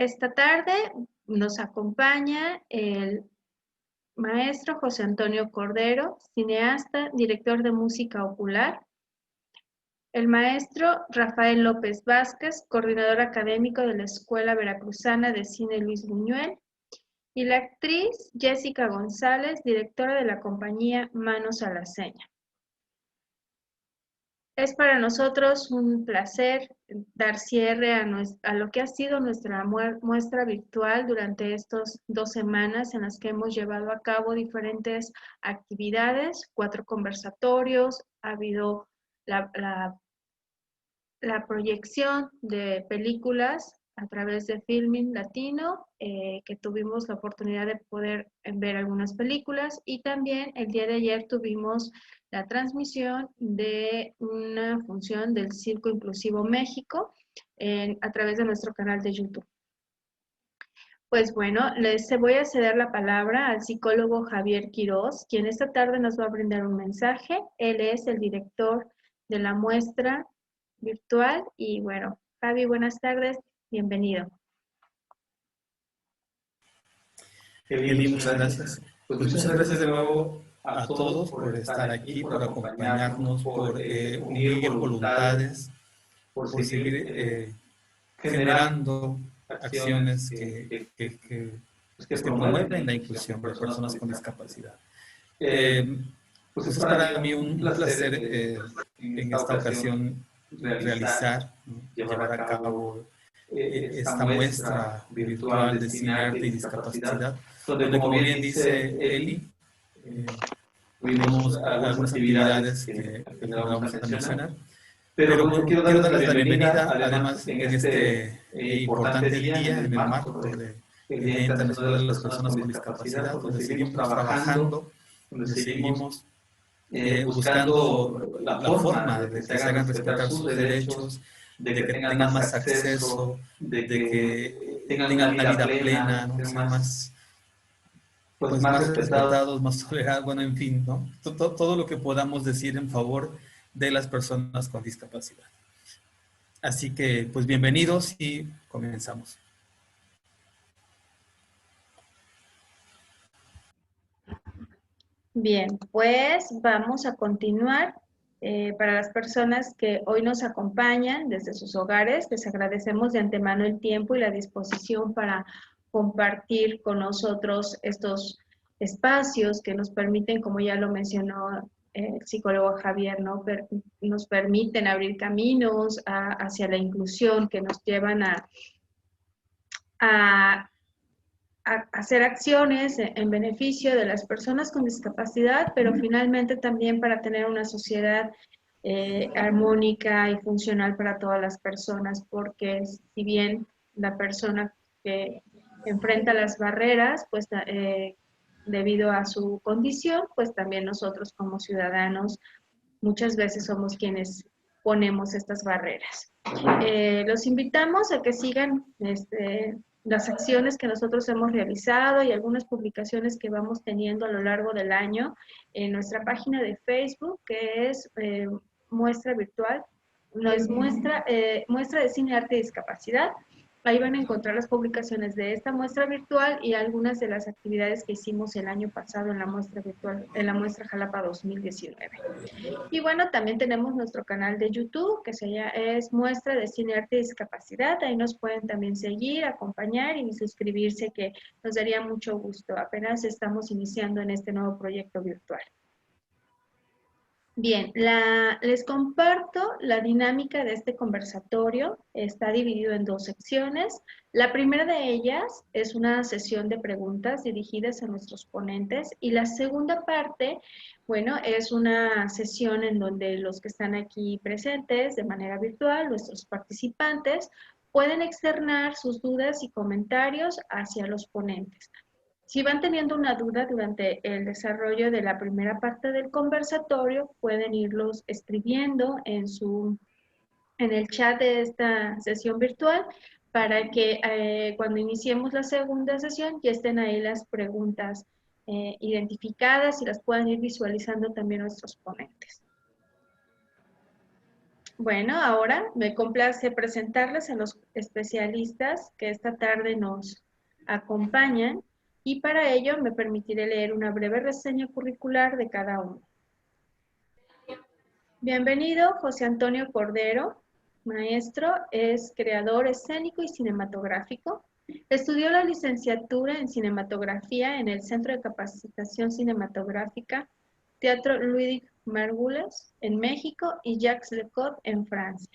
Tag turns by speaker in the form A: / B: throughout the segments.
A: Esta tarde nos acompaña el maestro José Antonio Cordero, cineasta, director de música popular, el maestro Rafael López Vázquez, coordinador académico de la Escuela Veracruzana de Cine Luis Buñuel, y la actriz Jessica González, directora de la compañía Manos a la Seña. Es para nosotros un placer dar cierre a lo que ha sido nuestra muestra virtual durante estas 2 semanas en las que hemos llevado a cabo diferentes actividades, 4 conversatorios, ha habido la proyección de películas a través de Filming Latino, que tuvimos la oportunidad de poder ver algunas películas, y también el día de ayer tuvimos la transmisión de una función del Circo Inclusivo México a través de nuestro canal de YouTube. Pues bueno, les voy a ceder la palabra al psicólogo Javier Quiroz, quien esta tarde nos va a brindar un mensaje. Él es el director de la muestra virtual y bueno, Javi, buenas tardes, bienvenido.
B: Eli, muchas gracias. Pues muchas gracias de nuevo a todos por estar aquí, por acompañarnos, por unir voluntades, por seguir generando acciones que promueven la inclusión de personas con discapacidad. Pues es para mí un placer en esta ocasión realizar, llevar a cabo esta muestra virtual de cine, arte y discapacidad, donde, como bien dice Eli, tuvimos algunas actividades que vamos a mencionar, pero quiero darles la bienvenida, además, en este importante día, en el marco del Día Internacional de las Personas con Discapacidad, donde seguimos trabajando, donde seguimos buscando la forma de que se hagan respetar sus derechos, de que tengan más acceso, de que tengan una vida plena, ¿no? Sean más, pues más respetados, más tolerados, bueno, en fin, ¿no? Todo lo que podamos decir en favor de las personas con discapacidad. Así que, pues bienvenidos y comenzamos.
A: Bien, pues vamos a continuar. Para las personas que hoy nos acompañan desde sus hogares, les agradecemos de antemano el tiempo y la disposición para compartir con nosotros estos espacios que nos permiten, como ya lo mencionó el psicólogo Javier, ¿no? Nos permiten abrir caminos hacia la inclusión, que nos llevan a hacer acciones en beneficio de las personas con discapacidad, pero finalmente también para tener una sociedad armónica y funcional para todas las personas, porque si bien la persona que enfrenta las barreras, pues debido a su condición, pues también nosotros como ciudadanos muchas veces somos quienes ponemos estas barreras. Los invitamos a que sigan las acciones que nosotros hemos realizado y algunas publicaciones que vamos teniendo a lo largo del año en nuestra página de Facebook, que es Muestra Virtual, no es muestra de Cine, Arte y Discapacidad. Ahí van a encontrar las publicaciones de esta muestra virtual y algunas de las actividades que hicimos el año pasado en la muestra virtual, en la muestra Jalapa 2019. Y bueno, también tenemos nuestro canal de YouTube, que es Muestra de Cine, Arte y Discapacidad. Ahí nos pueden también seguir, acompañar y suscribirse, que nos daría mucho gusto. Apenas estamos iniciando en este nuevo proyecto virtual. Bien, les comparto la dinámica de este conversatorio. Está dividido en 2 secciones. La primera de ellas es una sesión de preguntas dirigidas a nuestros ponentes y la segunda parte, bueno, es una sesión en donde los que están aquí presentes de manera virtual, nuestros participantes, pueden externar sus dudas y comentarios hacia los ponentes. Si van teniendo una duda durante el desarrollo de la primera parte del conversatorio, pueden irlos escribiendo en el chat de esta sesión virtual para que cuando iniciemos la segunda sesión ya estén ahí las preguntas identificadas y las puedan ir visualizando también nuestros ponentes. Bueno, ahora me complace presentarles a los especialistas que esta tarde nos acompañan y para ello me permitiré leer una breve reseña curricular de cada uno. Bienvenido, José Antonio Cordero, maestro, es creador escénico y cinematográfico. Estudió la licenciatura en cinematografía en el Centro de Capacitación Cinematográfica Teatro Louis Margules en México y Jacques Lecoq en Francia.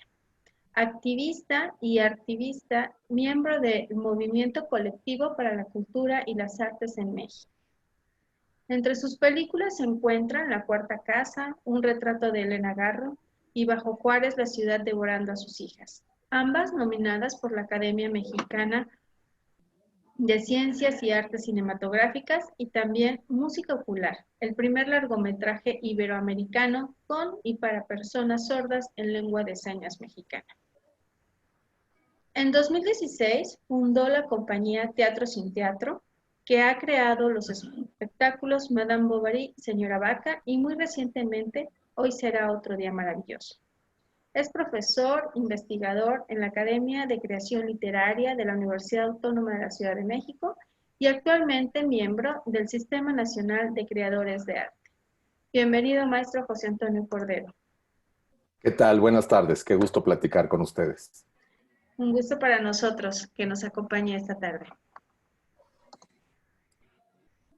A: Activista y artivista, miembro del Movimiento Colectivo para la Cultura y las Artes en México. Entre sus películas se encuentran La Cuarta Casa, Un retrato de Elena Garro y Bajo Juárez, la ciudad devorando a sus hijas, ambas nominadas por la Academia Mexicana de Ciencias y Artes Cinematográficas y también Música Ocular, el primer largometraje iberoamericano con y para personas sordas en lengua de señas mexicana. En 2016 fundó la compañía Teatro Sin Teatro, que ha creado los espectáculos Madame Bovary, Señora Vaca y muy recientemente Hoy será otro día maravilloso. Es profesor, investigador en la Academia de Creación Literaria de la Universidad Autónoma de la Ciudad de México y actualmente miembro del Sistema Nacional de Creadores de Arte. Bienvenido, maestro José Antonio Cordero.
C: ¿Qué tal? Buenas tardes. Qué gusto platicar con ustedes.
A: Un gusto para nosotros que nos acompañe esta tarde.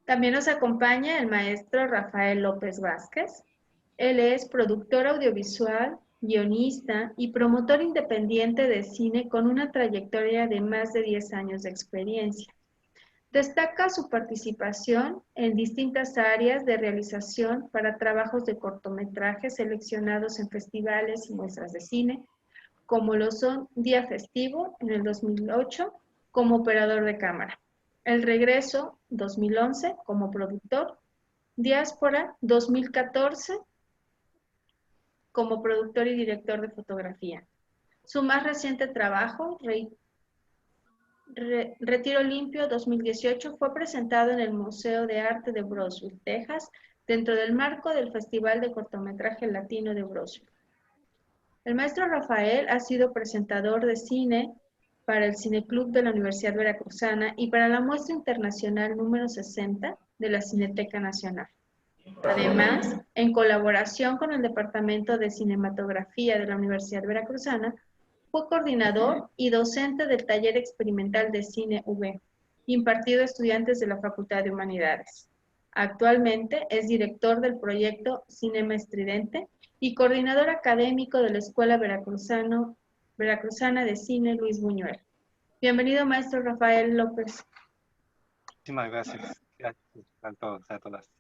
A: También nos acompaña el maestro Rafael López Vázquez. Él es productor audiovisual, guionista y promotor independiente de cine con una trayectoria de más de 10 años de experiencia. Destaca su participación en distintas áreas de realización para trabajos de cortometrajes seleccionados en festivales y muestras de cine, como lo son Día Festivo en el 2008 como operador de cámara, El Regreso 2011 como productor, Diáspora 2014 como productor y director de fotografía. Su más reciente trabajo, Retiro Limpio 2018, fue presentado en el Museo de Arte de Brownsville, Texas, dentro del marco del Festival de Cortometraje Latino de Brownsville. El maestro Rafael ha sido presentador de cine para el Cineclub de la Universidad Veracruzana y para la muestra internacional número 60 de la Cineteca Nacional. Además, en colaboración con el Departamento de Cinematografía de la Universidad Veracruzana, fue coordinador y docente del Taller Experimental de Cine UV, impartido a estudiantes de la Facultad de Humanidades. Actualmente es director del proyecto Cinema Estridente y coordinador académico de la Escuela Veracruzana de Cine Luis Buñuel. Bienvenido, maestro Rafael López.
D: Muchísimas gracias. Gracias a todos, a todas.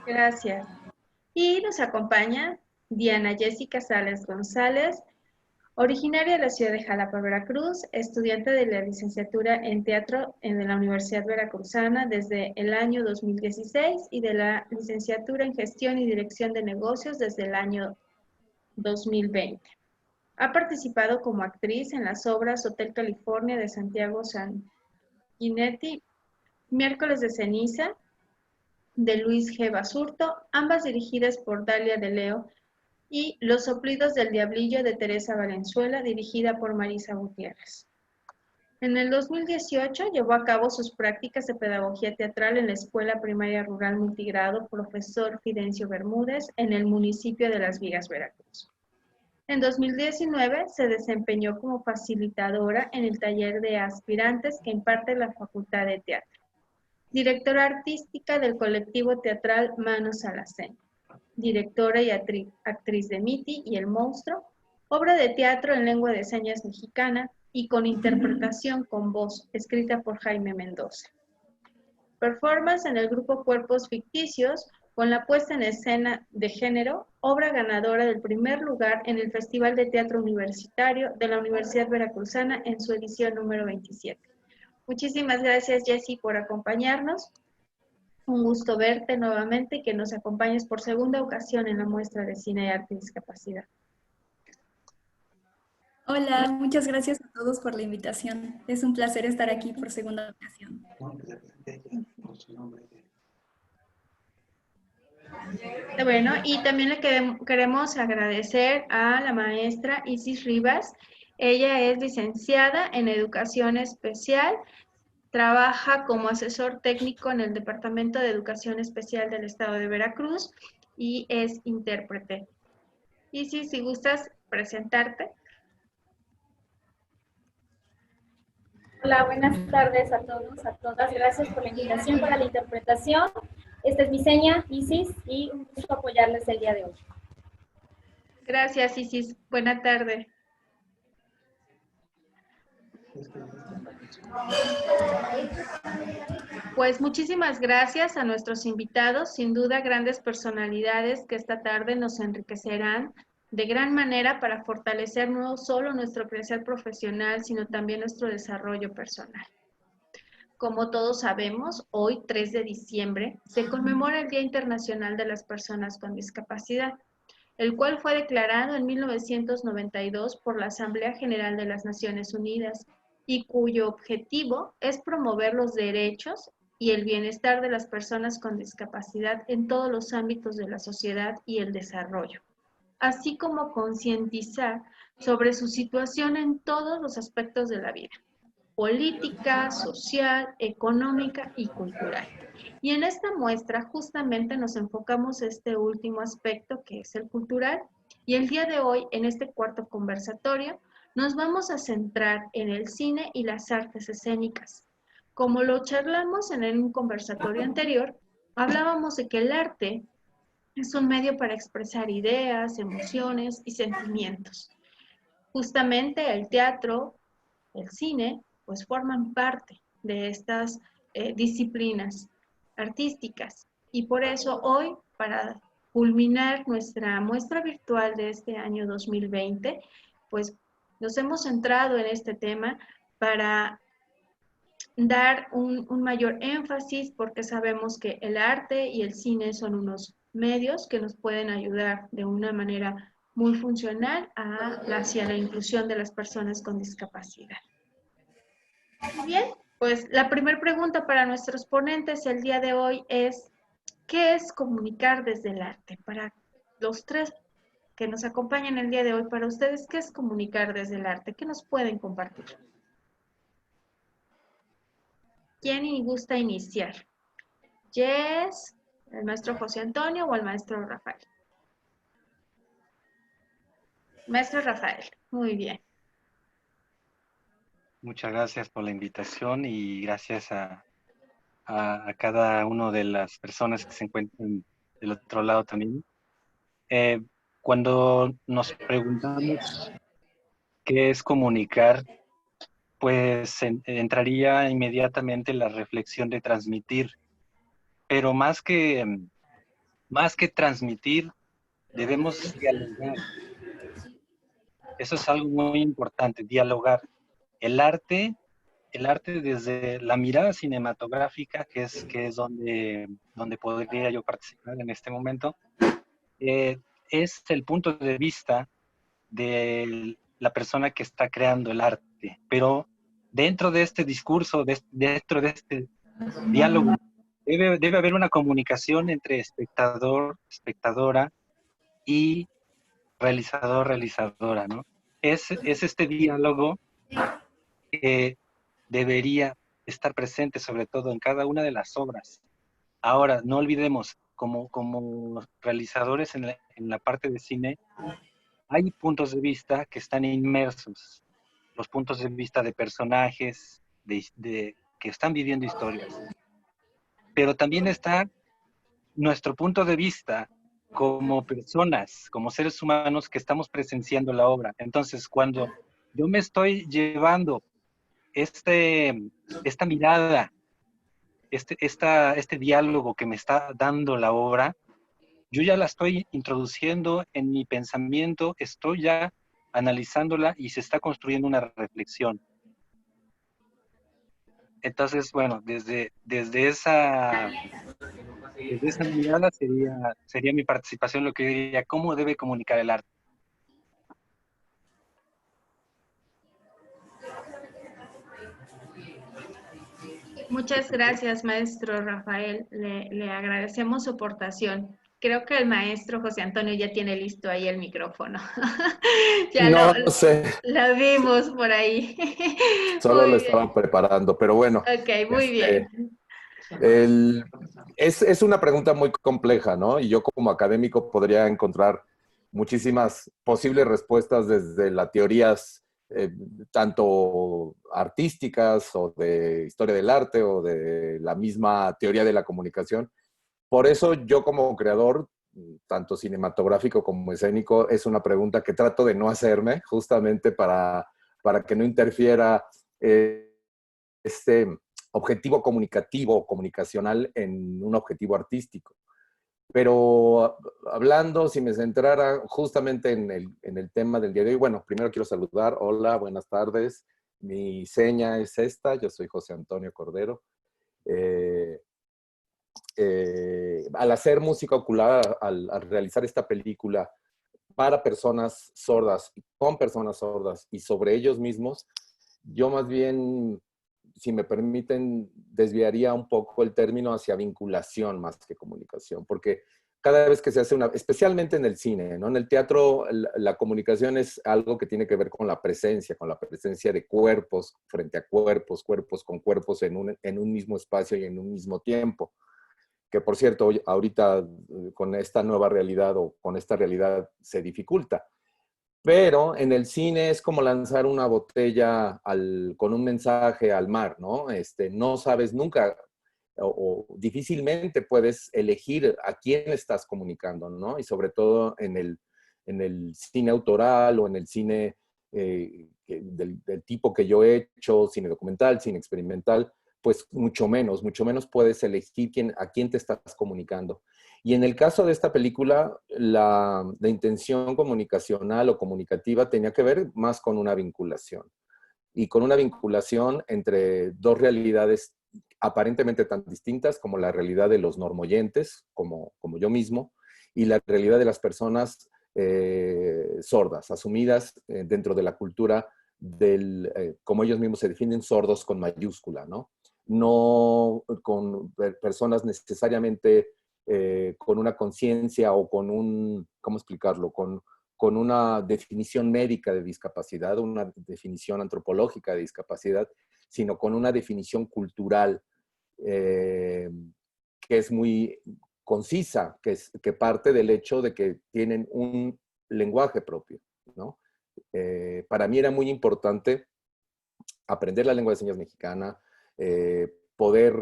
A: Gracias. Y nos acompaña Diana Jessica Sales González, originaria de la ciudad de Jalapa, Veracruz, estudiante de la licenciatura en teatro en la Universidad Veracruzana desde el año 2016 y de la licenciatura en gestión y dirección de negocios desde el año 2020. Ha participado como actriz en las obras Hotel California de Santiago Sanguinetti, Miércoles de Ceniza, de Luis G. Basurto, ambas dirigidas por Dalia de Leo, y Los soplidos del diablillo de Teresa Valenzuela, dirigida por Marisa Gutiérrez. En el 2018 llevó a cabo sus prácticas de pedagogía teatral en la Escuela Primaria Rural Multigrado Profesor Fidencio Bermúdez en el municipio de Las Vigas, Veracruz. En 2019 se desempeñó como facilitadora en el taller de aspirantes que imparte la Facultad de Teatro. Directora artística del colectivo teatral Manos Alacén. Directora y actriz de Miti y El Monstruo, obra de teatro en lengua de señas mexicana y con interpretación con voz, escrita por Jaime Mendoza. Performance en el grupo Cuerpos Ficticios, con la puesta en escena de género, obra ganadora del primer lugar en el Festival de Teatro Universitario de la Universidad Veracruzana en su edición número 27. Muchísimas gracias, Jessy, por acompañarnos. Un gusto verte nuevamente y que nos acompañes por segunda ocasión en la muestra de Cine y Arte y Discapacidad.
E: Hola, muchas gracias a todos por la invitación. Es un placer estar aquí por segunda ocasión.
A: Bueno, y también queremos agradecer a la maestra Isis Rivas. Ella es licenciada en Educación Especial, trabaja como asesor técnico en el Departamento de Educación Especial del Estado de Veracruz y es intérprete. Isis, si gustas presentarte.
F: Hola, buenas tardes a todos, a todas. Gracias por la invitación para la interpretación. Esta es mi seña, Isis, y un gusto apoyarles el día de hoy.
A: Gracias, Isis. Buena tarde. Pues muchísimas gracias a nuestros invitados, sin duda grandes personalidades que esta tarde nos enriquecerán de gran manera para fortalecer no solo nuestro crecer profesional, sino también nuestro desarrollo personal. Como todos sabemos, hoy, 3 de diciembre, se conmemora el Día Internacional de las Personas con Discapacidad, el cual fue declarado en 1992 por la Asamblea General de las Naciones Unidas y cuyo objetivo es promover los derechos y el bienestar de las personas con discapacidad en todos los ámbitos de la sociedad y el desarrollo, así como concientizar sobre su situación en todos los aspectos de la vida, política, social, económica y cultural. Y en esta muestra justamente nos enfocamos este último aspecto que es el cultural. Y el día de hoy, en este cuarto conversatorio, nos vamos a centrar en el cine y las artes escénicas. Como lo charlamos en un conversatorio anterior, hablábamos de que el arte es un medio para expresar ideas, emociones y sentimientos. Justamente el teatro, el cine, pues forman parte de estas disciplinas artísticas. Y por eso hoy, para culminar nuestra muestra virtual de este año 2020, pues nos hemos centrado en este tema para dar un mayor énfasis porque sabemos que el arte y el cine son unos medios que nos pueden ayudar de una manera muy funcional hacia la inclusión de las personas con discapacidad. Bien, pues la primera pregunta para nuestros ponentes el día de hoy es, ¿qué es comunicar desde el arte? Para los tres que nos acompañan el día de hoy, para ustedes, ¿qué es comunicar desde el arte? ¿Qué nos pueden compartir? ¿Quién gusta iniciar? ¿Jess, el maestro José Antonio o el maestro Rafael? Maestro Rafael, muy bien.
D: Muchas gracias por la invitación y gracias a cada una de las personas que se encuentran del otro lado también. Cuando nos preguntamos qué es comunicar, pues entraría inmediatamente la reflexión de transmitir, pero más que transmitir, debemos dialogar. Eso es algo muy importante, dialogar. El arte desde la mirada cinematográfica, que es donde podría yo participar en este momento, es el punto de vista de la persona que está creando el arte. Pero dentro de este discurso, dentro de este diálogo, debe haber una comunicación entre espectador, espectadora y realizador, realizadora, ¿no? Es este diálogo que debería estar presente sobre todo en cada una de las obras. Ahora, no olvidemos, como realizadores en la parte de cine, hay puntos de vista que están inmersos, los puntos de vista de personajes que están viviendo historias. Pero también está nuestro punto de vista como personas, como seres humanos que estamos presenciando la obra. Entonces, cuando yo me estoy llevando esta mirada, este diálogo que me está dando la obra, yo ya la estoy introduciendo en mi pensamiento, estoy ya analizándola y se está construyendo una reflexión. Entonces, bueno, desde esa mirada sería mi participación, lo que yo diría, ¿cómo debe comunicar el arte?
A: Muchas gracias, maestro Rafael. Le agradecemos su aportación. creo que el maestro José Antonio ya tiene listo ahí el micrófono. Ya
C: No lo sé,
A: lo vimos por ahí.
C: solo lo
A: Muy bien.
C: estaba preparando, pero bueno,
A: Ok, muy
C: este,
A: bien.
C: es una pregunta muy compleja, ¿no? Y yo como académico podría encontrar muchísimas posibles respuestas desde las teorías tanto artísticas o de historia del arte o de la misma teoría de la comunicación. Por eso yo como creador, tanto cinematográfico como escénico, es una pregunta que trato de no hacerme justamente para que no interfiera este objetivo comunicativo o comunicacional en un objetivo artístico. Pero hablando, si me centrara justamente en el tema del día de hoy, bueno, primero quiero saludar. Hola, buenas tardes. Mi seña es esta, yo soy José Antonio Cordero. Eh, al hacer música ocular, al realizar esta película para personas sordas, con personas sordas y sobre ellos mismos, yo más bien, si me permiten, desviaría un poco el término hacia vinculación más que comunicación, porque cada vez que se hace una, especialmente en el cine, ¿no? En el teatro, la comunicación es algo que tiene que ver con la presencia de cuerpos frente a cuerpos, cuerpos con cuerpos en un mismo espacio y en un mismo tiempo. Que por cierto, ahorita con esta nueva realidad o con esta realidad se dificulta. Pero en el cine es como lanzar una botella con un mensaje al mar, ¿no? No sabes nunca o difícilmente puedes elegir a quién estás comunicando, ¿no? Y sobre todo en el cine autoral o en el cine del tipo que yo he hecho, cine documental, cine experimental, pues mucho menos puedes elegir a quién te estás comunicando. Y en el caso de esta película, la intención comunicacional o comunicativa tenía que ver más con una vinculación. Y con una vinculación entre dos realidades aparentemente tan distintas como la realidad de los normoyentes, como yo mismo, y la realidad de las personas sordas, asumidas dentro de la cultura como ellos mismos se definen, sordos con mayúscula, ¿no? No con personas necesariamente con una conciencia o con ¿cómo explicarlo? Con una definición médica de discapacidad, una definición antropológica de discapacidad, sino con una definición cultural que es muy concisa, que parte del hecho de que tienen un lenguaje propio, ¿no? Para mí era muy importante aprender la lengua de señas mexicana, poder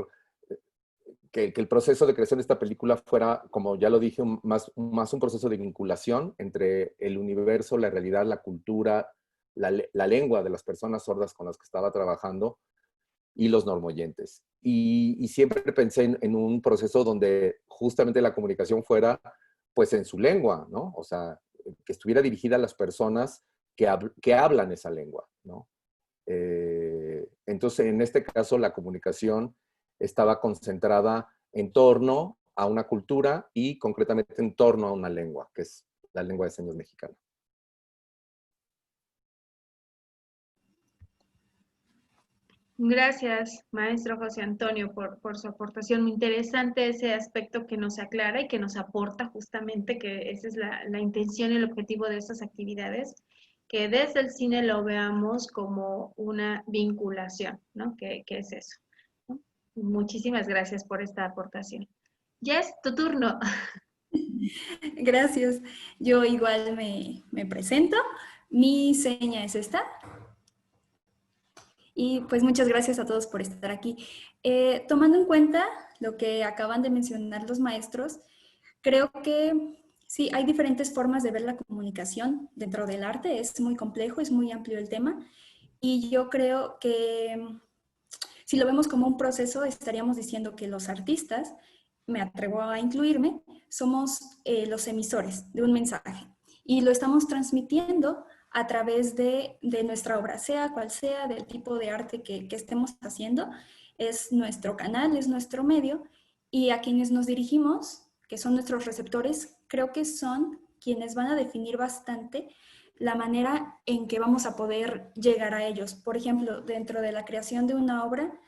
C: que el proceso de creación de esta película fuera, como ya lo dije, más un proceso de vinculación entre el universo, la realidad, la cultura, la lengua de las personas sordas con las que estaba trabajando y los normoyentes. Y siempre pensé en un proceso donde justamente la comunicación fuera pues en su lengua, ¿no? O sea, que estuviera dirigida a las personas que hablan esa lengua, ¿no? Entonces, en este caso, la comunicación estaba concentrada en torno a una cultura y concretamente en torno a una lengua, que es la lengua de señas mexicana.
A: Gracias, maestro José Antonio, por su aportación. Muy interesante ese aspecto que nos aclara y que nos aporta justamente, que esa es la intención y el objetivo de estas actividades, que desde el cine lo veamos como una vinculación, ¿no? ¿Qué es eso? ¿No? Muchísimas gracias por esta aportación. Jess, tu turno.
E: Gracias. Yo igual me presento. Mi seña es esta. Y pues muchas gracias a todos por estar aquí. Tomando en cuenta lo que acaban de mencionar los maestros, creo que sí, hay diferentes formas de ver la comunicación dentro del arte. Es muy complejo, es muy amplio el tema. Y yo creo que si lo vemos como un proceso, estaríamos diciendo que los artistas, me atrevo a incluirme, somos los emisores de un mensaje y lo estamos transmitiendo a través de nuestra obra, sea cual sea, del tipo de arte que estemos haciendo. Es nuestro canal, es nuestro medio, y a quienes nos dirigimos, que son nuestros receptores, creo que son quienes van a definir bastante la manera en que vamos a poder llegar a ellos. Por ejemplo, dentro de la creación de una obra,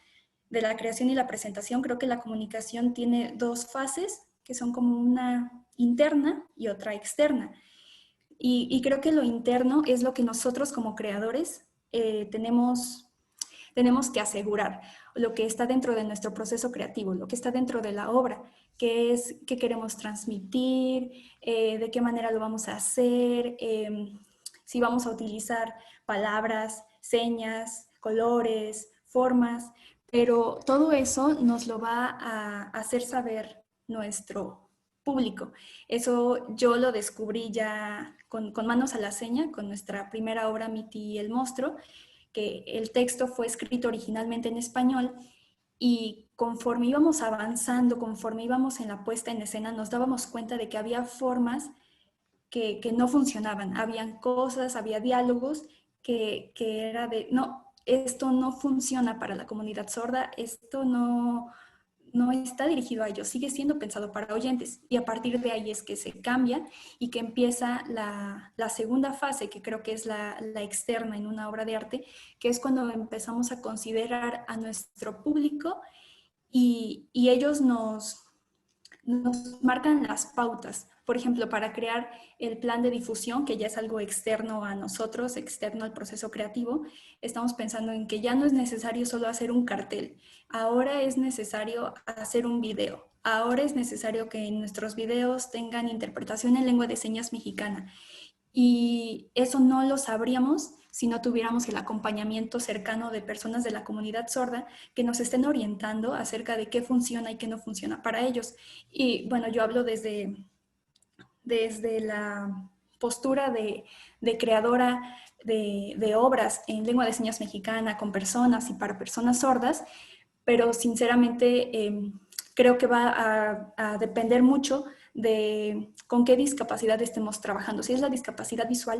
E: de la creación y la presentación, creo que la comunicación tiene dos fases que son como una interna y otra externa. Y creo que lo interno es lo que nosotros como creadores tenemos que asegurar, lo que está dentro de nuestro proceso creativo, lo que está dentro de la obra, qué es, qué queremos transmitir, de qué manera lo vamos a hacer, si vamos a utilizar palabras, señas, colores, formas, pero todo eso nos lo va a hacer saber nuestro público. Eso yo lo descubrí ya con Manos a la Seña, con nuestra primera obra Miti y el Monstruo, que el texto fue escrito originalmente en español y conforme íbamos avanzando, conforme íbamos en la puesta en escena, nos dábamos cuenta de que había formas que no funcionaban, habían cosas, había diálogos que era de, no, esto no funciona para la comunidad sorda, esto no está dirigido a ellos, sigue siendo pensado para oyentes. Y a partir de ahí es que se cambia y que empieza la segunda fase, que creo que es la externa en una obra de arte, que es cuando empezamos a considerar a nuestro público y ellos nos marcan las pautas. Por ejemplo, para crear el plan de difusión, que ya es algo externo a nosotros, externo al proceso creativo, estamos pensando en que ya no es necesario solo hacer un cartel, ahora es necesario hacer un video, ahora es necesario que nuestros videos tengan interpretación en lengua de señas mexicana. Y eso no lo sabríamos si no tuviéramos el acompañamiento cercano de personas de la comunidad sorda que nos estén orientando acerca de qué funciona y qué no funciona para ellos. Y bueno, yo hablo desde la postura de creadora de obras en lengua de señas mexicana con personas y para personas sordas, pero sinceramente creo que va a depender mucho de con qué discapacidad estemos trabajando. Si es la discapacidad visual,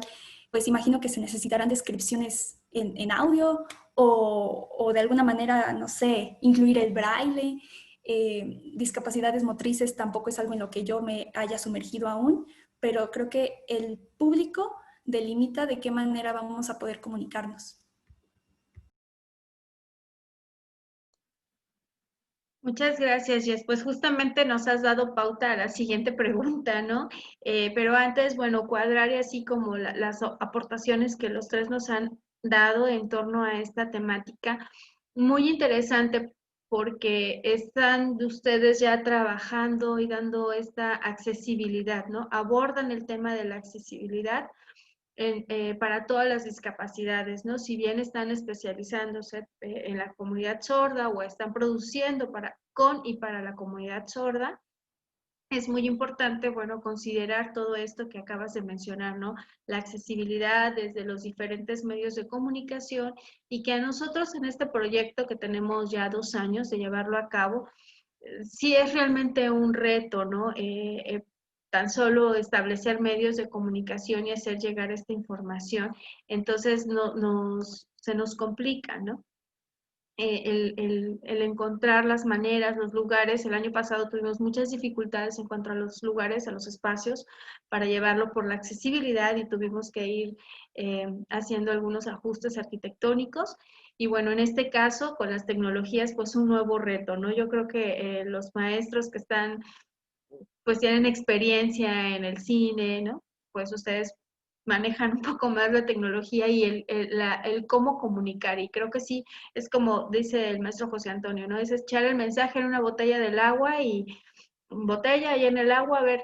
E: pues imagino que se necesitarán descripciones en audio o de alguna manera, no sé, incluir el braille. Discapacidades motrices tampoco es algo en lo que yo me haya sumergido aún, pero creo que el público delimita de qué manera vamos a poder comunicarnos.
A: Muchas gracias, Jess. Pues justamente nos has dado pauta a la siguiente pregunta, ¿no? Pero antes, bueno, cuadrar y así como las aportaciones que los tres nos han dado en torno a esta temática. Muy interesante porque están ustedes ya trabajando y dando esta accesibilidad, ¿no? Abordan el tema de la accesibilidad para todas las discapacidades, ¿no? Si bien están especializándose en la comunidad sorda o están produciendo con y para la comunidad sorda, es muy importante, bueno, considerar todo esto que acabas de mencionar, ¿no? La accesibilidad desde los diferentes medios de comunicación y que a nosotros en este proyecto que tenemos ya 2 años de llevarlo a cabo, sí es realmente un reto, ¿no? Tan solo establecer medios de comunicación y hacer llegar esta información, entonces se nos complica, ¿no? El encontrar las maneras, los lugares. El año pasado tuvimos muchas dificultades en encontrar los lugares, a los espacios para llevarlo por la accesibilidad y tuvimos que ir haciendo algunos ajustes arquitectónicos. Y bueno, en este caso, con las tecnologías, pues un nuevo reto, ¿no? Yo creo que los maestros que están, pues tienen experiencia en el cine, ¿no? Pues ustedes manejan un poco más la tecnología y el cómo comunicar. Y creo que sí, es como dice el maestro José Antonio, ¿no? Es echar el mensaje en una botella del agua y botella y en el agua a ver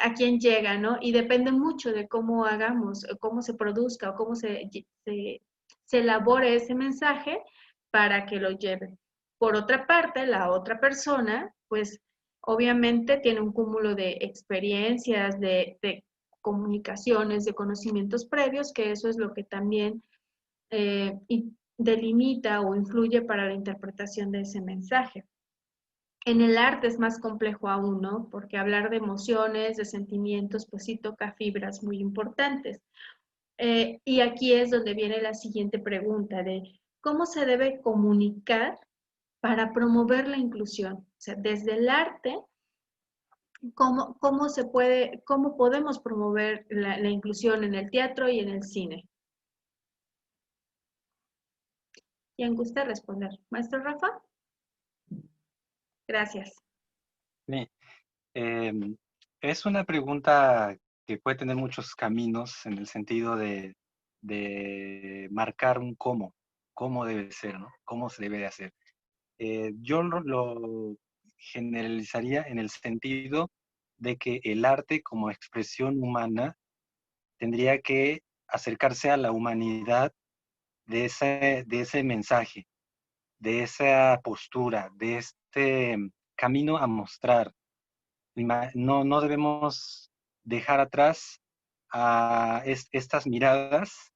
A: a quién llega, ¿no? Y depende mucho de cómo hagamos, cómo se produzca o cómo se elabore ese mensaje para que lo lleve. Por otra parte, la otra persona, pues obviamente tiene un cúmulo de experiencias, de comunicaciones, de conocimientos previos, que eso es lo que también delimita o influye para la interpretación de ese mensaje. En el arte es más complejo aún, ¿no? Porque hablar de emociones, de sentimientos, pues sí toca fibras muy importantes. Y aquí es donde viene la siguiente pregunta de cómo se debe comunicar para promover la inclusión. O sea, desde el arte, cómo podemos promover la inclusión en el teatro y en el cine? ¿Quién gusta responder? ¿Maestro Rafa? Gracias.
D: Bien. Es una pregunta que puede tener muchos caminos en el sentido de marcar un cómo debe ser, ¿no? Cómo se debe de hacer. Yo lo generalizaría en el sentido de que el arte como expresión humana tendría que acercarse a la humanidad de ese mensaje, de esa postura, de este camino a mostrar. No debemos dejar atrás a estas miradas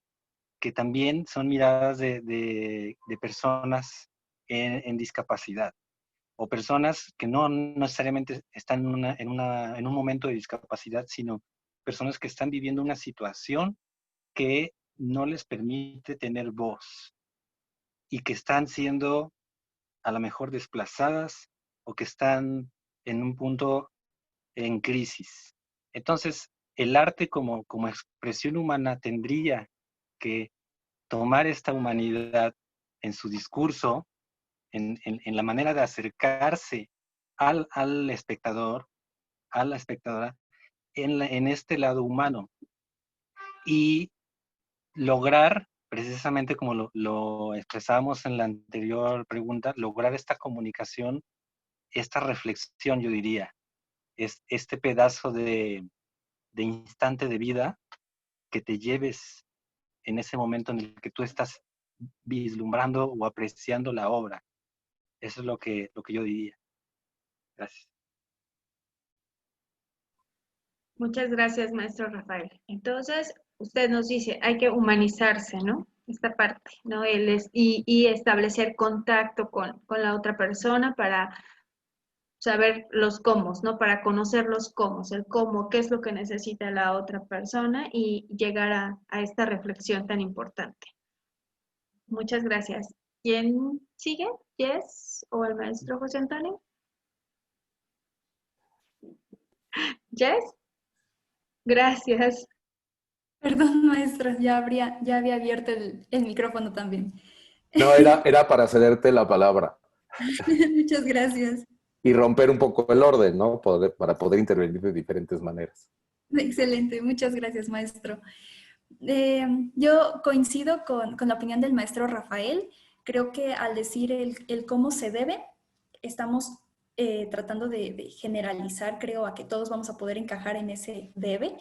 D: que también son miradas de personas en discapacidad o personas que no necesariamente están en un momento de discapacidad, sino personas que están viviendo una situación que no les permite tener voz y que están siendo a lo mejor desplazadas o que están en un punto en crisis. Entonces, el arte como expresión humana tendría que tomar esta humanidad en su discurso, en la manera de acercarse al espectador, a la espectadora, en este lado humano y lograr, precisamente como lo expresábamos en la anterior pregunta, lograr esta comunicación, esta reflexión, yo diría, es este pedazo de instante de vida que te lleves en ese momento en el que tú estás vislumbrando o apreciando la obra. Eso es lo que yo diría. Gracias.
A: Muchas gracias, maestro Rafael. Entonces, usted nos dice, hay que humanizarse, ¿no? Esta parte, ¿no? Y establecer contacto con la otra persona para saber los cómo, ¿no? Para conocer los cómo, el cómo, qué es lo que necesita la otra persona y llegar a esta reflexión tan importante. Muchas gracias. ¿Quién sigue? ¿Jess o el maestro José Antonio? ¿Jess? Gracias.
E: Perdón, maestro, ya había abierto el micrófono también.
C: No, era para cederte la palabra
E: Muchas gracias.
C: y romper un poco el orden, ¿no? Para poder intervenir de diferentes maneras.
E: Excelente, muchas gracias, maestro. Yo coincido con la opinión del maestro Rafael. Creo que al decir el cómo se debe, estamos tratando de generalizar, creo, a que todos vamos a poder encajar en ese debe.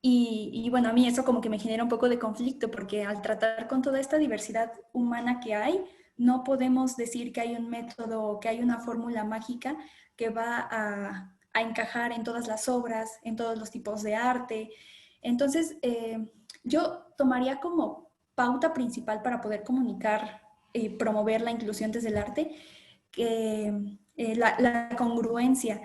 E: Y bueno, a mí eso como que me genera un poco de conflicto porque al tratar con toda esta diversidad humana que hay, no podemos decir que hay un método, que hay una fórmula mágica que va a encajar en todas las obras, en todos los tipos de arte. Entonces, yo tomaría como pauta principal para poder comunicar y promover la inclusión desde el arte, que la congruencia,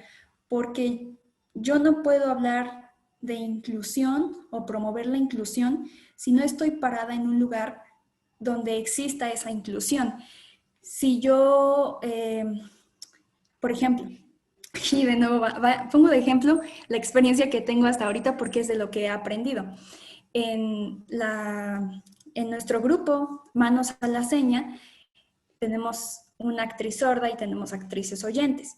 E: porque yo no puedo hablar de inclusión o promover la inclusión si no estoy parada en un lugar donde exista esa inclusión. Si yo, por ejemplo, y de nuevo pongo de ejemplo la experiencia que tengo hasta ahorita porque es de lo que he aprendido. En nuestro grupo, Manos a la Seña, tenemos una actriz sorda y tenemos actrices oyentes.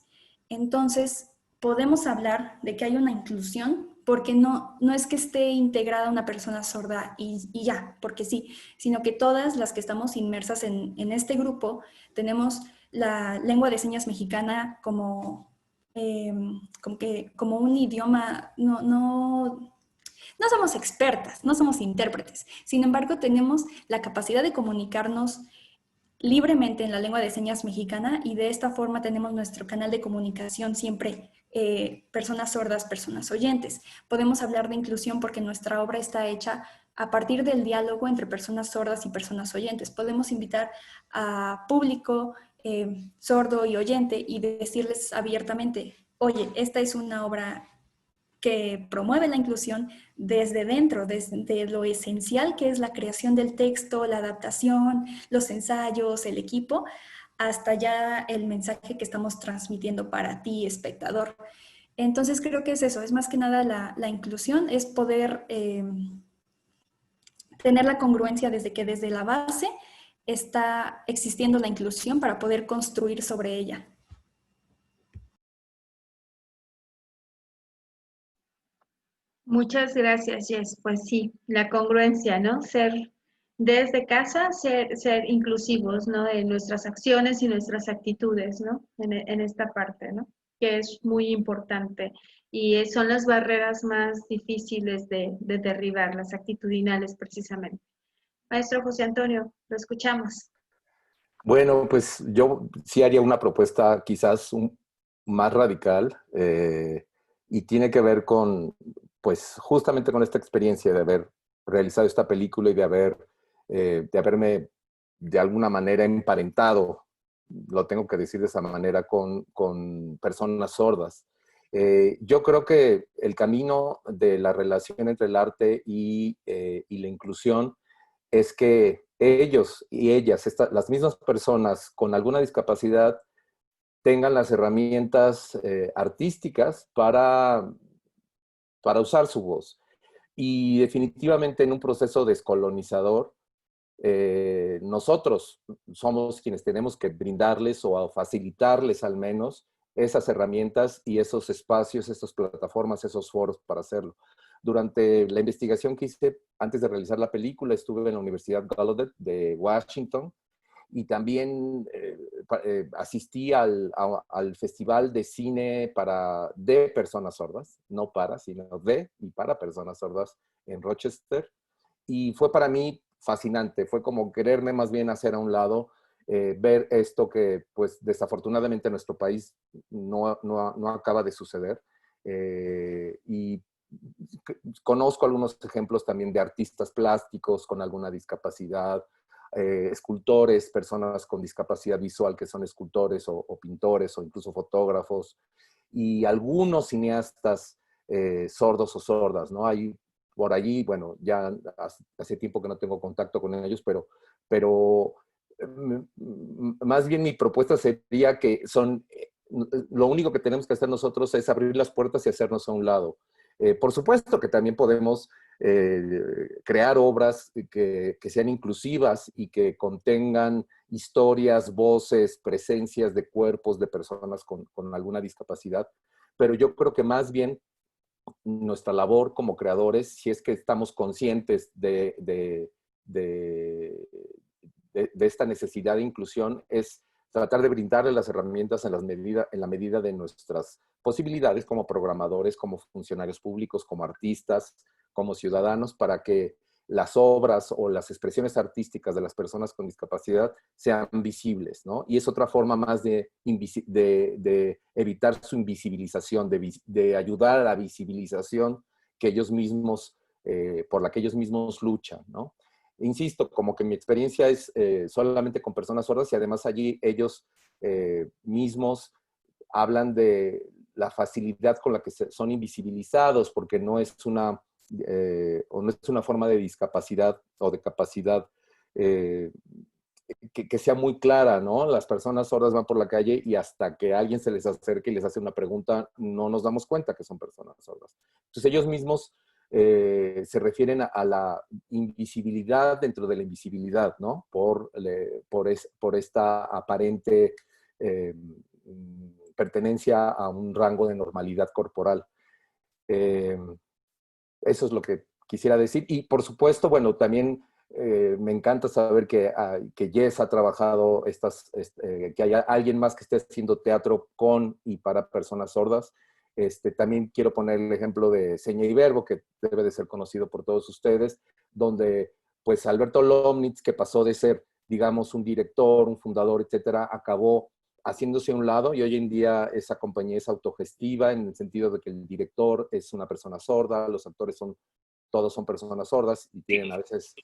E: Entonces, podemos hablar de que hay una inclusión porque no es que esté integrada una persona sorda y ya, porque sí, sino que todas las que estamos inmersas en este grupo tenemos la lengua de señas mexicana como un idioma, no somos expertas, no somos intérpretes, sin embargo tenemos la capacidad de comunicarnos libremente en la lengua de señas mexicana y de esta forma tenemos nuestro canal de comunicación siempre personas sordas, personas oyentes. Podemos hablar de inclusión porque nuestra obra está hecha a partir del diálogo entre personas sordas y personas oyentes. Podemos invitar a público sordo y oyente y decirles abiertamente, oye, esta es una obra que promueve la inclusión desde dentro, desde lo esencial que es la creación del texto, la adaptación, los ensayos, el equipo, hasta ya el mensaje que estamos transmitiendo para ti, espectador. Entonces creo que es eso, es más que nada la inclusión, es poder tener la congruencia desde que desde la base está existiendo la inclusión para poder construir sobre ella.
A: Muchas gracias, Jess. Pues sí, la congruencia, ¿no? Ser desde casa, ser inclusivos, ¿no? En nuestras acciones y nuestras actitudes, ¿no? En esta parte, ¿no? Que es muy importante. Y son las barreras más difíciles de derribar, las actitudinales precisamente. Maestro José Antonio, lo escuchamos.
C: Bueno, pues yo sí haría una propuesta quizás más radical y tiene que ver con, pues justamente con esta experiencia de haber realizado esta película y de haberme de alguna manera emparentado, lo tengo que decir de esa manera, con personas sordas. Yo creo que el camino de la relación entre el arte y la inclusión es que ellos y ellas, las mismas personas con alguna discapacidad, tengan las herramientas artísticas para usar su voz. Y definitivamente en un proceso descolonizador, nosotros somos quienes tenemos que brindarles o facilitarles al menos esas herramientas y esos espacios, esas plataformas, esos foros para hacerlo. Durante la investigación que hice antes de realizar la película, estuve en la Universidad Gallaudet de Washington y también asistí al Festival de Cine de Personas Sordas, no para, sino de y para personas sordas en Rochester. Y fue para mí fascinante, fue como quererme más bien hacer a un lado, ver esto que pues desafortunadamente en nuestro país no acaba de suceder. Y conozco algunos ejemplos también de artistas plásticos con alguna discapacidad, escultores, personas con discapacidad visual que son escultores o pintores o incluso fotógrafos, y algunos cineastas sordos o sordas, ¿no? Hay por allí, bueno, ya hace tiempo que no tengo contacto con ellos, pero más bien mi propuesta sería que lo único que tenemos que hacer nosotros es abrir las puertas y hacernos a un lado. Por supuesto que también podemos crear obras que sean inclusivas y que contengan historias, voces, presencias de cuerpos de personas con alguna discapacidad, pero yo creo que más bien nuestra labor como creadores, si es que estamos conscientes de esta necesidad de inclusión, es tratar de brindarle las herramientas en la medida de nuestras posibilidades como programadores, como funcionarios públicos, como artistas, como ciudadanos, para que las obras o las expresiones artísticas de las personas con discapacidad sean visibles, ¿no? Y es otra forma más de evitar su invisibilización, de ayudar a la visibilización que ellos mismos, por la que ellos mismos luchan, ¿no? Insisto, como que mi experiencia es solamente con personas sordas y además allí ellos mismos hablan de la facilidad con la que son invisibilizados porque no es una forma de discapacidad o de capacidad que sea muy clara, ¿no? Las personas sordas van por la calle y hasta que alguien se les acerque y les hace una pregunta, no nos damos cuenta que son personas sordas. Entonces ellos mismos se refieren a la invisibilidad dentro de la invisibilidad, ¿no? Por esta aparente pertenencia a un rango de normalidad corporal. Eso es lo que quisiera decir. Y por supuesto, bueno, también me encanta saber que Jess ha trabajado que haya alguien más que esté haciendo teatro con y para personas sordas. También quiero poner el ejemplo de Seña y Verbo, que debe de ser conocido por todos ustedes, donde pues Alberto Lomnitz, que pasó de ser, digamos, un director, un fundador, etcétera, acabó haciéndose a un lado y hoy en día esa compañía es autogestiva en el sentido de que el director es una persona sorda, los actores todos son personas sordas y tienen a veces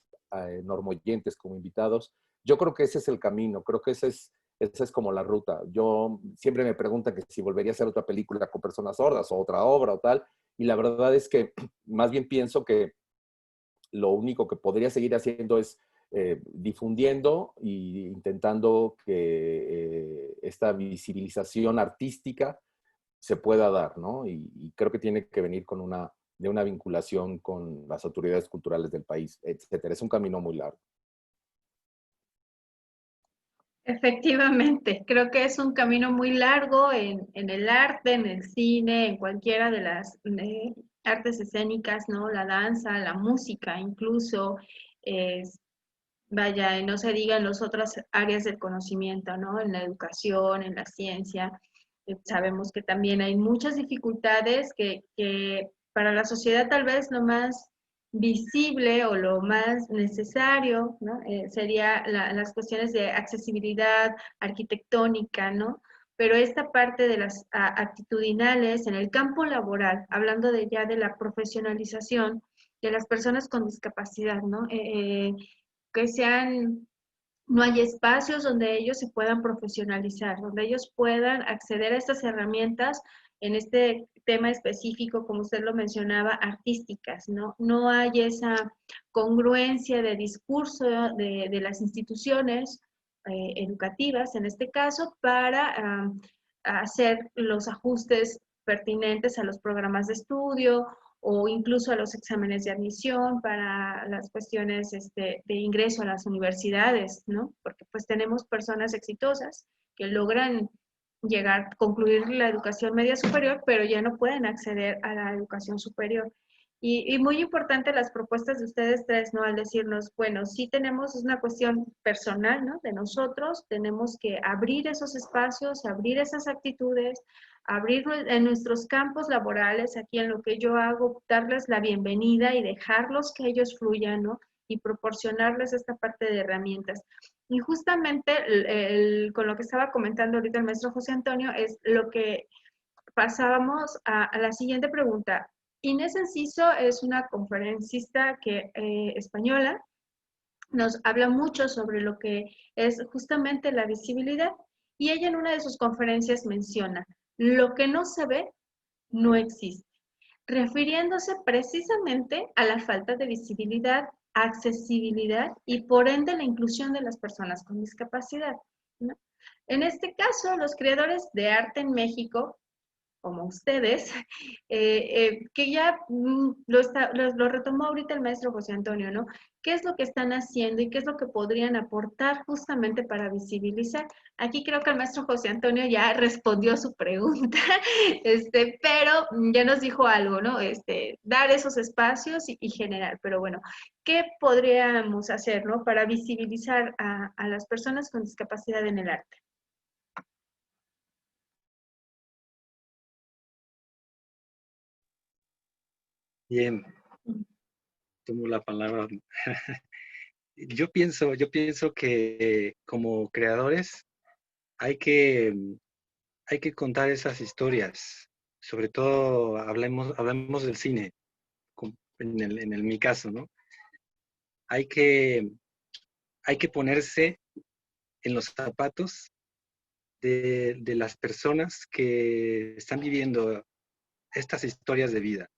C: normoyentes como invitados. Yo creo que ese es el camino, creo que esa es como la ruta. Yo siempre me preguntan que si volvería a hacer otra película con personas sordas o otra obra o tal, y la verdad es que más bien pienso que lo único que podría seguir haciendo es difundiendo e intentando que esta visibilización artística se pueda dar, ¿no? Y creo que tiene que venir de una vinculación con las autoridades culturales del país, etcétera. Es un camino muy largo.
A: Efectivamente, creo que es un camino muy largo en el arte, en el cine, en cualquiera de las artes escénicas, ¿no? La danza, la música, incluso, vaya, y no se diga en las otras áreas del conocimiento, ¿no? En la educación, en la ciencia. Sabemos que también hay muchas dificultades que para la sociedad tal vez lo más visible o lo más necesario, ¿no? Sería las cuestiones de accesibilidad arquitectónica, ¿no? Pero esta parte de las actitudinales en el campo laboral, hablando de ya de la profesionalización de las personas con discapacidad, ¿no? Que sean, no hay espacios donde ellos se puedan profesionalizar, donde ellos puedan acceder a estas herramientas en este tema específico, como usted lo mencionaba, artísticas, ¿no? No hay esa congruencia de discurso de las instituciones educativas, en este caso, para hacer los ajustes pertinentes a los programas de estudio o incluso a los exámenes de admisión para las cuestiones de ingreso a las universidades, ¿no? Porque pues tenemos personas exitosas que logran llegar, concluir la educación media superior, pero ya no pueden acceder a la educación superior. Y muy importante las propuestas de ustedes tres, ¿no? Al decirnos, bueno, sí tenemos, es una cuestión personal, ¿no? De nosotros, tenemos que abrir esos espacios, abrir esas actitudes, abrir en nuestros campos laborales, aquí en lo que yo hago, darles la bienvenida y dejarlos que ellos fluyan, ¿no? Y proporcionarles esta parte de herramientas. Y justamente con lo que estaba comentando ahorita el maestro José Antonio es lo que pasábamos a la siguiente pregunta. Inés Enciso es una conferencista española, nos habla mucho sobre lo que es justamente la visibilidad y ella en una de sus conferencias menciona, lo que no se ve no existe, refiriéndose precisamente a la falta de visibilidad, accesibilidad y por ende la inclusión de las personas con discapacidad, ¿no? En este caso, los creadores de arte en México, como ustedes, que ya lo retomó ahorita el maestro José Antonio, ¿no? ¿Qué es lo que están haciendo y qué es lo que podrían aportar justamente para visibilizar? Aquí creo que el maestro José Antonio ya respondió su pregunta, pero ya nos dijo algo, ¿no? Dar esos espacios y generar, pero bueno, ¿qué podríamos hacer, ¿no? Para visibilizar a las personas con discapacidad en el arte?
D: Bien, tomo la palabra. Yo pienso que como creadores hay que, hay que contar esas historias. Sobre todo hablemos del cine, mi caso, ¿no? Hay que, hay que ponerse en los zapatos de las personas que están viviendo estas historias de vida.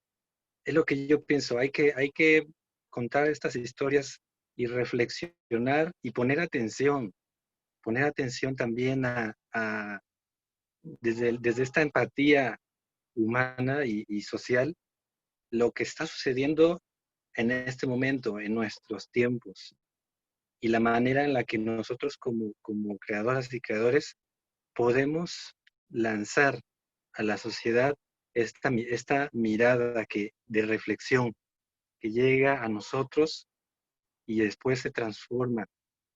D: Es lo que yo pienso, hay que contar estas historias y reflexionar y poner atención también desde esta empatía humana y social, lo que está sucediendo en este momento, en nuestros tiempos, y la manera en la que nosotros como creadoras y creadores podemos lanzar a la sociedad esta mirada de reflexión que llega a nosotros y después se transforma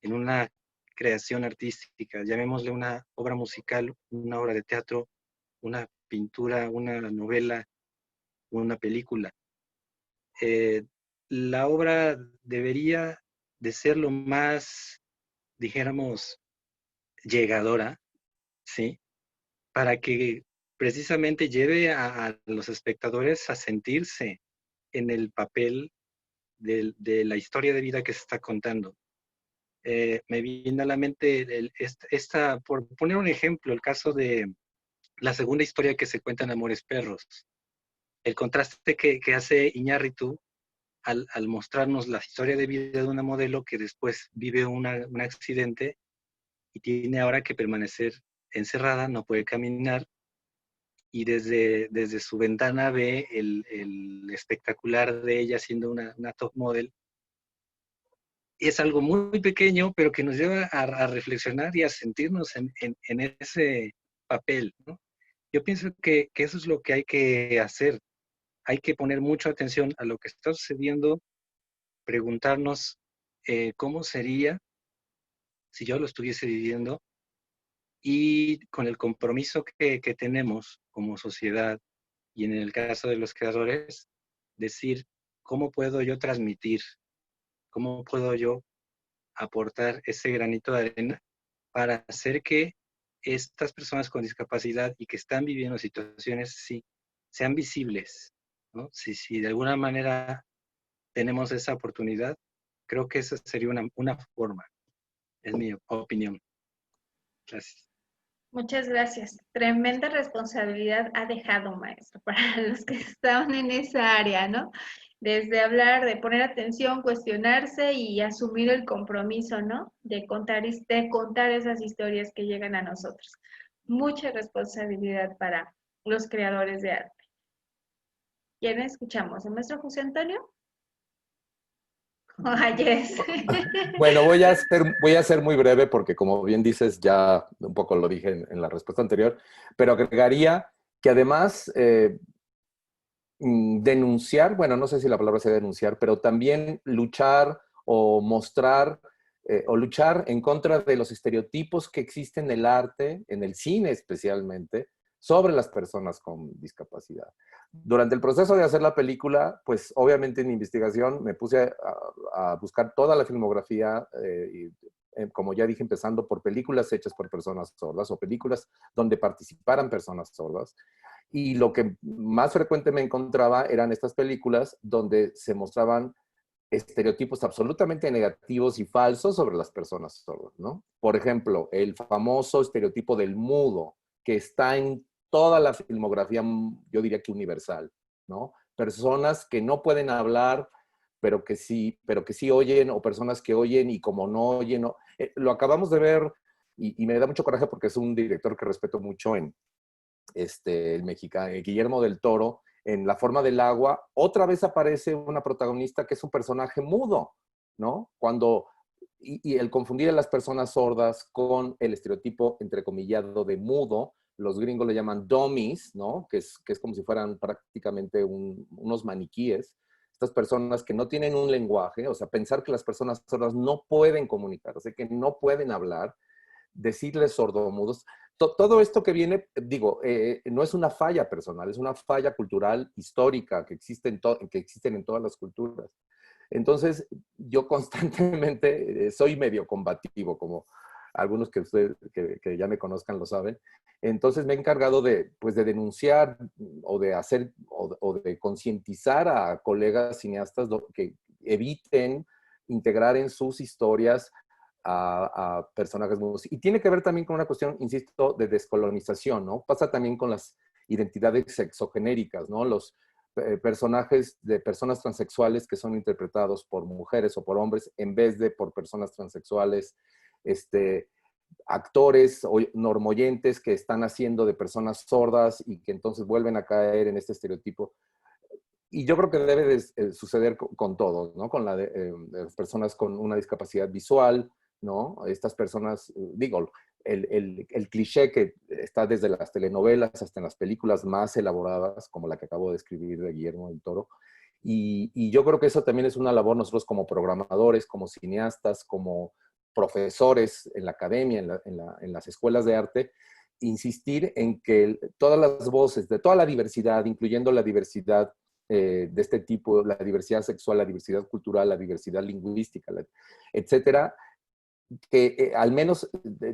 D: en una creación artística, llamémosle una obra musical, una obra de teatro, una pintura, una novela, una película. La obra debería de ser lo más, dijéramos, llegadora, ¿sí? Para que precisamente lleve a los espectadores a sentirse en el papel de la historia de vida que se está contando. Me viene a la mente por poner un ejemplo, el caso de la segunda historia que se cuenta en Amores Perros. El contraste que hace Iñárritu al mostrarnos la historia de vida de una modelo que después vive un accidente y tiene ahora que permanecer encerrada, no puede caminar, y desde su ventana ve el espectacular de ella siendo una top model. Es algo muy pequeño, pero que nos lleva a reflexionar y a sentirnos en ese papel, ¿no? Yo pienso que eso es lo que hay que hacer, hay que poner mucha atención a lo que está sucediendo, preguntarnos cómo sería si yo lo estuviese viviendo, y con el compromiso que tenemos como sociedad, y en el caso de los creadores, decir cómo puedo yo transmitir, cómo puedo yo aportar ese granito de arena para hacer que estas personas con discapacidad y que están viviendo situaciones así sean visibles, ¿no? Si de alguna manera tenemos esa oportunidad, creo que esa sería una forma, es mi opinión. Gracias.
A: Muchas gracias. Tremenda responsabilidad ha dejado, maestro, para los que estaban en esa área, ¿no? Desde hablar, de poner atención, cuestionarse y asumir el compromiso, ¿no? De contar esas historias que llegan a nosotros. Mucha responsabilidad para los creadores de arte. ¿Quién escuchamos? ¿El maestro José Antonio? Yes.
C: Bueno, voy a ser muy breve porque, como bien dices, ya un poco lo dije en la respuesta anterior, pero agregaría que además denunciar, bueno, no sé si la palabra sea denunciar, pero también luchar o mostrar o luchar en contra de los estereotipos que existen en el arte, en el cine especialmente, sobre las personas con discapacidad. Durante el proceso de hacer la película, pues obviamente en mi investigación me puse a buscar toda la filmografía, como ya dije, empezando por películas hechas por personas sordas o películas donde participaran personas sordas. Y lo que más frecuente me encontraba eran estas películas donde se mostraban estereotipos absolutamente negativos y falsos sobre las personas sordas, ¿no? Por ejemplo, el famoso estereotipo del mudo, que está en toda la filmografía, yo diría que universal, ¿no? Personas que no pueden hablar, pero que sí oyen, o personas que oyen y como no oyen, no. Lo acabamos de ver y me da mucho coraje porque es un director que respeto mucho el mexicano, Guillermo del Toro, en La forma del agua, otra vez aparece una protagonista que es un personaje mudo, ¿no? Y el confundir a las personas sordas con el estereotipo entrecomillado de mudo, los gringos le llaman dummies, ¿no? Que es como si fueran prácticamente unos maniquíes. Estas personas que no tienen un lenguaje, o sea, pensar que las personas sordas no pueden comunicarse, que no pueden hablar, decirles sordomudos. Todo esto que viene, digo, no es una falla personal, es una falla cultural histórica que existen en todas las culturas. Entonces, yo constantemente soy medio combativo, como algunos que ya me conozcan lo saben. Entonces me he encargado pues, de denunciar o de hacer o de concientizar a colegas cineastas que eviten integrar en sus historias a personajes mudos. Y tiene que ver también con una cuestión, insisto, de descolonización, ¿no? Pasa también con las identidades sexogenéricas, ¿no? Los personajes de personas transexuales que son interpretados por mujeres o por hombres en vez de por personas transexuales, actores o normoyentes que están haciendo de personas sordas y que entonces vuelven a caer en este estereotipo. Y yo creo que debe de suceder con todos, ¿no? Con de las personas con una discapacidad visual, ¿no? Estas personas, digo, el cliché que está desde las telenovelas hasta en las películas más elaboradas, como la que acabo de escribir de Guillermo del Toro. Y yo creo que eso también es una labor nosotros como programadores, como cineastas, como profesores en la academia, en las escuelas de arte, insistir en que todas las voces de toda la diversidad, incluyendo la diversidad de este tipo, la diversidad sexual, la diversidad cultural, la diversidad lingüística, etcétera, que al menos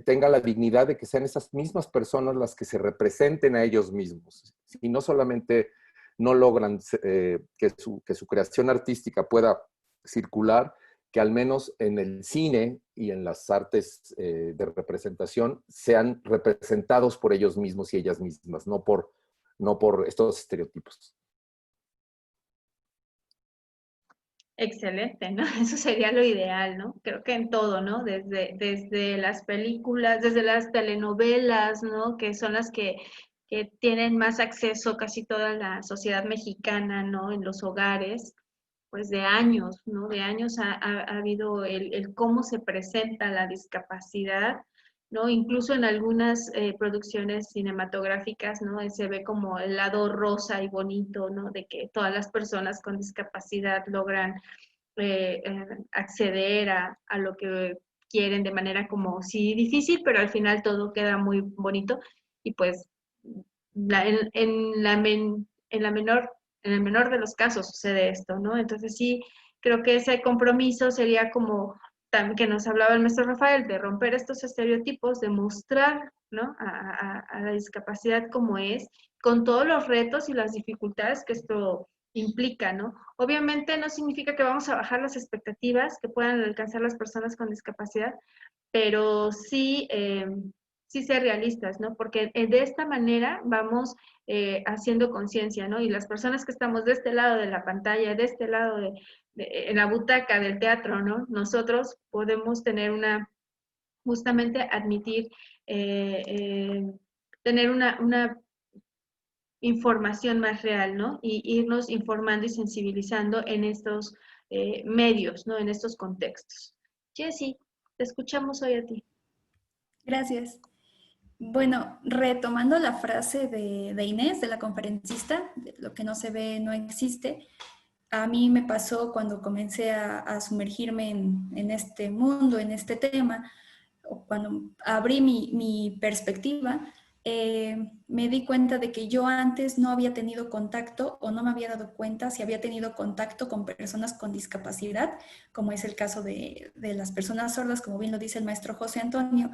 C: tenga la dignidad de que sean esas mismas personas las que se representen a ellos mismos. Y no solamente no logran que su creación artística pueda circular, que al menos en el cine y en las artes de representación sean representados por ellos mismos y ellas mismas, no por estos estereotipos.
A: Excelente, ¿no? Eso sería lo ideal, ¿no? Creo que en todo, ¿no? Desde las películas, desde las telenovelas, ¿no? Que son las que tienen más acceso casi toda la sociedad mexicana, ¿no? En los hogares, pues de años, ¿no? De años ha habido el cómo se presenta la discapacidad ¿no? Incluso en algunas producciones cinematográficas, ¿no? Se ve como el lado rosa y bonito, ¿no? De que todas las personas con discapacidad logran acceder a lo que quieren de manera como sí difícil, pero al final todo queda muy bonito y pues en el menor de los casos sucede esto, ¿no? Entonces sí, creo que ese compromiso sería como también que nos hablaba el maestro Rafael, de romper estos estereotipos, de mostrar, ¿no? A la discapacidad como es, con todos los retos y las dificultades que esto implica, ¿no? Obviamente no significa que vamos a bajar las expectativas que puedan alcanzar las personas con discapacidad, pero sí, sí ser realistas, ¿no? Porque de esta manera vamos haciendo conciencia, ¿no? Y las personas que estamos de este lado de la pantalla, de este lado en la butaca del teatro, ¿no? Nosotros podemos tener justamente admitir, tener una información más real, ¿no? Y irnos informando y sensibilizando en estos medios, ¿no? En estos contextos. Jessie, te escuchamos hoy a ti.
E: Gracias. Bueno, retomando la frase de Inés, de la conferencista, de lo que no se ve no existe, a mí me pasó cuando comencé a sumergirme en este mundo, en este tema, o cuando abrí mi perspectiva, me di cuenta de que yo antes no había tenido contacto o no me había dado cuenta si había tenido contacto con personas con discapacidad, como es el caso de las personas sordas, como bien lo dice el maestro José Antonio.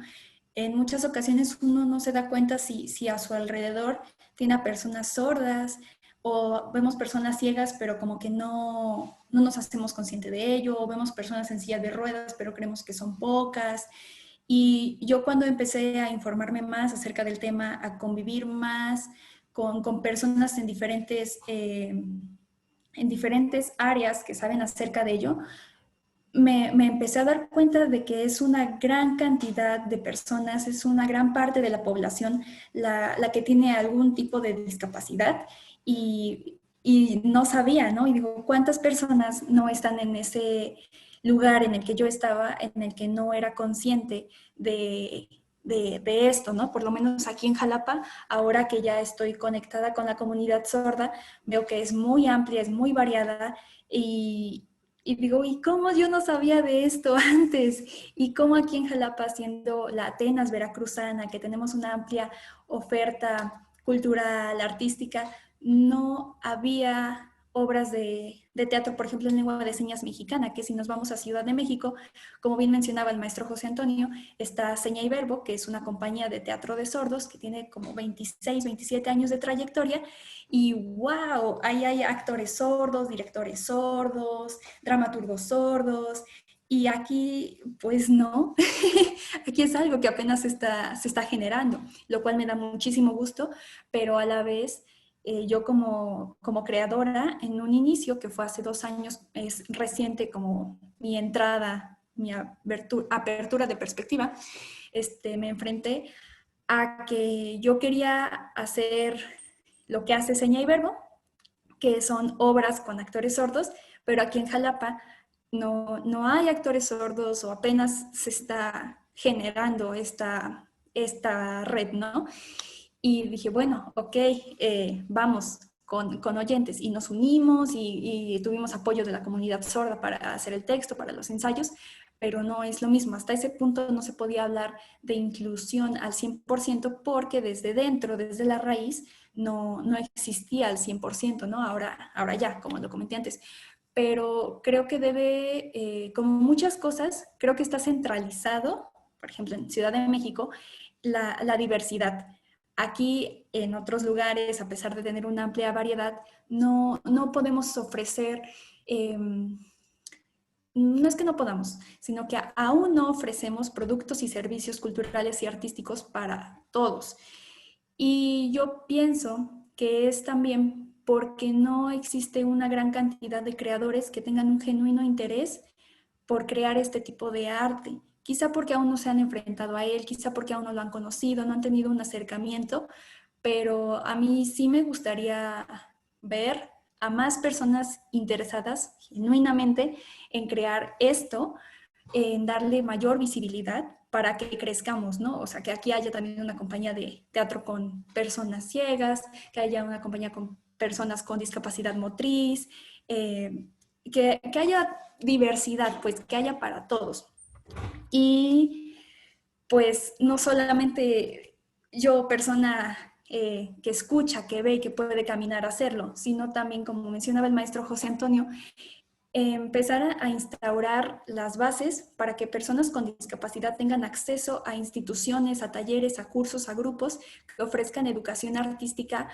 E: En muchas ocasiones uno no se da cuenta si a su alrededor tiene a personas sordas o vemos personas ciegas, pero como que no nos hacemos conscientes de ello, o vemos personas en silla de ruedas, pero creemos que son pocas. Y yo cuando empecé a informarme más acerca del tema, a convivir más con personas en diferentes áreas que saben acerca de ello, me empecé a dar cuenta de que es una gran cantidad de personas, es una gran parte de la población la que tiene algún tipo de discapacidad y no sabía, ¿no? Y digo, ¿cuántas personas no están en ese lugar en el que yo estaba, en el que no era consciente de esto, ¿no? Por lo menos aquí en Jalapa, ahora que ya estoy conectada con la comunidad sorda, veo que es muy amplia, es muy variada y digo, ¿y cómo yo no sabía de esto antes? Y cómo aquí en Jalapa, siendo la Atenas veracruzana, que tenemos una amplia oferta cultural, artística, no había obras de teatro, por ejemplo, en lengua de señas mexicana, que si nos vamos a Ciudad de México, como bien mencionaba el maestro José Antonio, está Seña y Verbo, que es una compañía de teatro de sordos que tiene como 26, 27 años de trayectoria y wow, ahí hay actores sordos, directores sordos, dramaturgos sordos, y aquí, pues no, aquí es algo que apenas se está generando, lo cual me da muchísimo gusto, pero a la vez yo como creadora, en un inicio, que fue hace 2 años, es reciente como mi entrada, mi apertura de perspectiva, me enfrenté a que yo quería hacer lo que hace Seña y Verbo, que son obras con actores sordos, pero aquí en Jalapa no hay actores sordos o apenas se está generando esta red, ¿no? Y dije, bueno, ok, vamos con oyentes y nos unimos y tuvimos apoyo de la comunidad sorda para hacer el texto, para los ensayos, pero no es lo mismo. Hasta ese punto no se podía hablar de inclusión al 100% porque desde dentro, desde la raíz, no existía al 100%, ¿no? Ahora ya, como lo comenté antes. Pero creo que como muchas cosas, creo que está centralizado, por ejemplo, en Ciudad de México, la diversidad. Aquí, en otros lugares, a pesar de tener una amplia variedad, no podemos ofrecer, no es que no podamos, sino que aún no ofrecemos productos y servicios culturales y artísticos para todos. Y yo pienso que es también porque no existe una gran cantidad de creadores que tengan un genuino interés por crear este tipo de arte. Quizá porque aún no se han enfrentado a él, quizá porque aún no lo han conocido, no han tenido un acercamiento, pero a mí sí me gustaría ver a más personas interesadas genuinamente en crear esto, en darle mayor visibilidad para que crezcamos, ¿no? O sea, que aquí haya también una compañía de teatro con personas ciegas, que haya una compañía con personas con discapacidad motriz, que haya diversidad, pues que haya para todos. Y pues no solamente yo, persona que escucha, que ve y que puede caminar a hacerlo, sino también, como mencionaba el maestro José Antonio, empezar a instaurar las bases para que personas con discapacidad tengan acceso a instituciones, a talleres, a cursos, a grupos que ofrezcan educación artística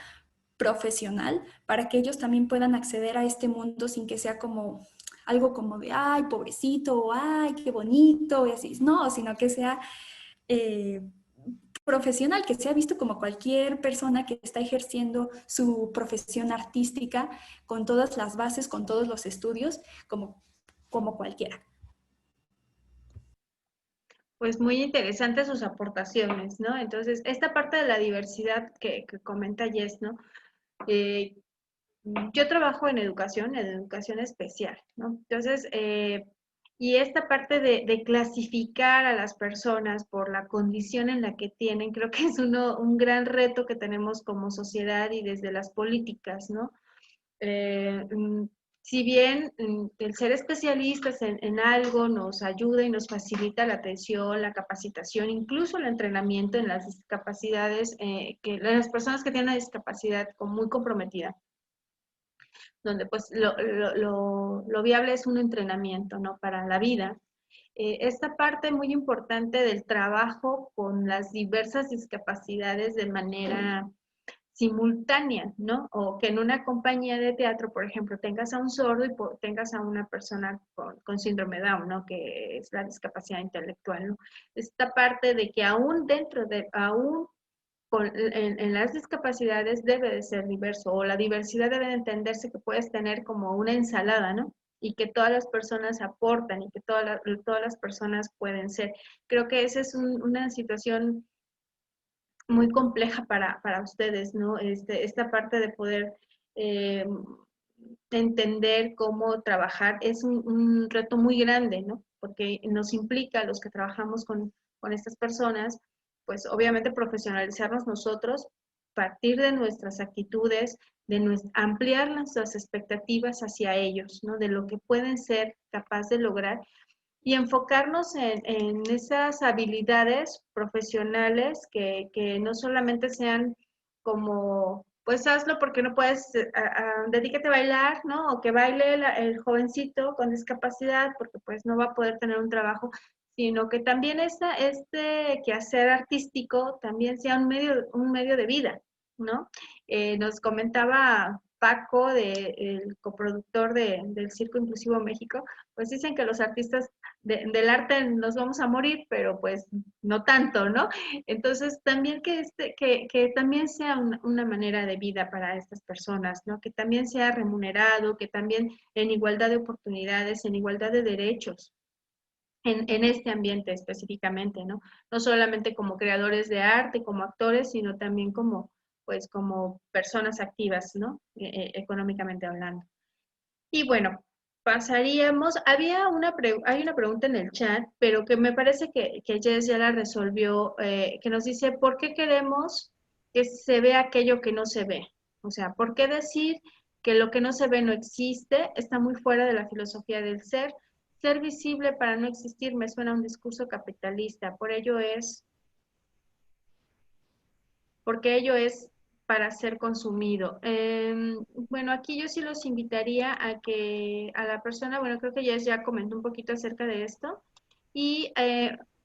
E: profesional para que ellos también puedan acceder a este mundo sin que sea como algo como de, ay, pobrecito, o ay, qué bonito, y así. No, sino que sea eh, profesional, que sea visto como cualquier persona que está ejerciendo su profesión artística con todas las bases, con todos los estudios, como cualquiera.
A: Pues muy interesantes sus aportaciones, ¿no? Entonces, esta parte de la diversidad que comenta Jess, ¿no? Yo trabajo en educación especial, ¿no? Entonces, y esta parte de clasificar a las personas por la condición en la que tienen, creo que es un gran reto que tenemos como sociedad y desde las políticas, ¿no? Eh, mm, si bien el ser especialistas en algo nos ayuda y nos facilita la atención, la capacitación, incluso el entrenamiento en las discapacidades, que las personas que tienen una discapacidad muy comprometida, donde pues lo viable es un entrenamiento, ¿no? Para la vida. Esta parte muy importante del trabajo con las diversas discapacidades de manera simultánea, ¿no? O que en una compañía de teatro, por ejemplo, tengas a un sordo y tengas a una persona con síndrome Down, ¿no? Que es la discapacidad intelectual, ¿no? Esta parte de que aún dentro de, aún en las discapacidades debe de ser diverso, o la diversidad debe de entenderse que puedes tener como una ensalada, ¿no? Y que todas las personas aportan y que todas las personas pueden ser. Creo que esa es una situación muy compleja para ustedes, ¿no? Esta parte de poder eh, entender cómo trabajar es un reto muy grande, ¿no? Porque nos implica a los que trabajamos con estas personas, pues obviamente profesionalizarnos nosotros, partir de nuestras actitudes, ampliar nuestras expectativas hacia ellos, ¿no? De lo que pueden ser capaz de lograr y enfocarnos en esas habilidades profesionales que no solamente sean como, pues hazlo porque no puedes, dedícate a bailar, ¿no? O que baile el jovencito con discapacidad porque pues no va a poder tener un trabajo, sino que también este quehacer artístico también sea un medio de vida, ¿no? Nos comentaba Paco, el coproductor del Circo Inclusivo México, pues dicen que los artistas del arte nos vamos a morir, pero pues no tanto, ¿no? Entonces también que también sea una manera de vida para estas personas, ¿no? Que también sea remunerado, que también en igualdad de oportunidades, en igualdad de derechos. En este ambiente específicamente, ¿no? No solamente como creadores de arte, como actores, sino también pues, como personas activas, ¿no? Económicamente hablando. Y bueno, pasaríamos, hay una pregunta en el chat, pero que me parece que Jess ya la resolvió, que nos dice, ¿por qué queremos que se vea aquello que no se ve? O sea, ¿por qué decir que lo que no se ve no existe? Está muy fuera de la filosofía del ser. Ser visible para no existir me suena a un discurso capitalista, porque ello es para ser consumido. Bueno, aquí yo sí los invitaría a la persona, bueno, creo que ya comentó un poquito acerca de esto, y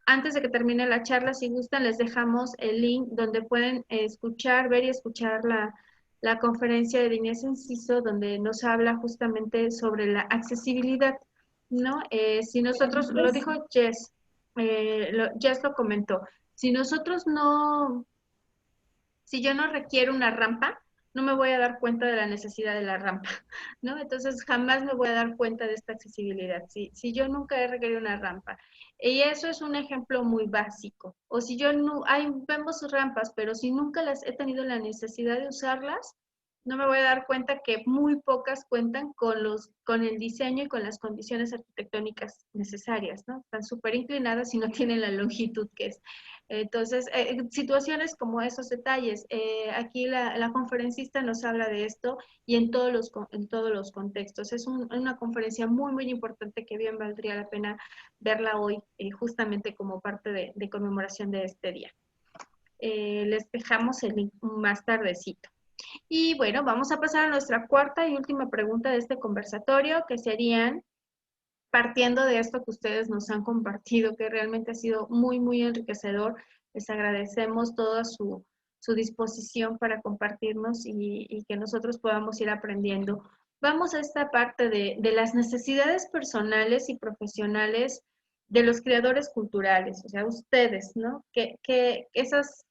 A: antes de que termine la charla, si gustan, les dejamos el link donde pueden ver y escuchar la conferencia de Inés Enciso, donde nos habla justamente sobre la accesibilidad, ¿no? Si nosotros, lo dijo Jess, Jess lo comentó, si nosotros no si yo no requiero una rampa, no me voy a dar cuenta de la necesidad de la rampa, ¿no? Entonces jamás me voy a dar cuenta de esta accesibilidad, si yo nunca he requerido una rampa. Y eso es un ejemplo muy básico. O si yo no, vemos rampas, pero si nunca las he tenido la necesidad de usarlas, no me voy a dar cuenta que muy pocas cuentan con el diseño y con las condiciones arquitectónicas necesarias, ¿no? Están súper inclinadas y no tienen la longitud que es. Entonces, situaciones como esos detalles. Aquí la conferencista nos habla de esto y en todos los contextos. Es una conferencia muy, muy importante que bien valdría la pena verla hoy, justamente como parte de conmemoración de este día. Les dejamos el link más tardecito. Y bueno, vamos a pasar a nuestra cuarta y última pregunta de este conversatorio, que serían, partiendo de esto que ustedes nos han compartido, que realmente ha sido muy, muy enriquecedor. Les agradecemos toda su disposición para compartirnos y que nosotros podamos ir aprendiendo. Vamos a esta parte de las necesidades personales y profesionales de los creadores culturales, o sea, ustedes, ¿no? Que esas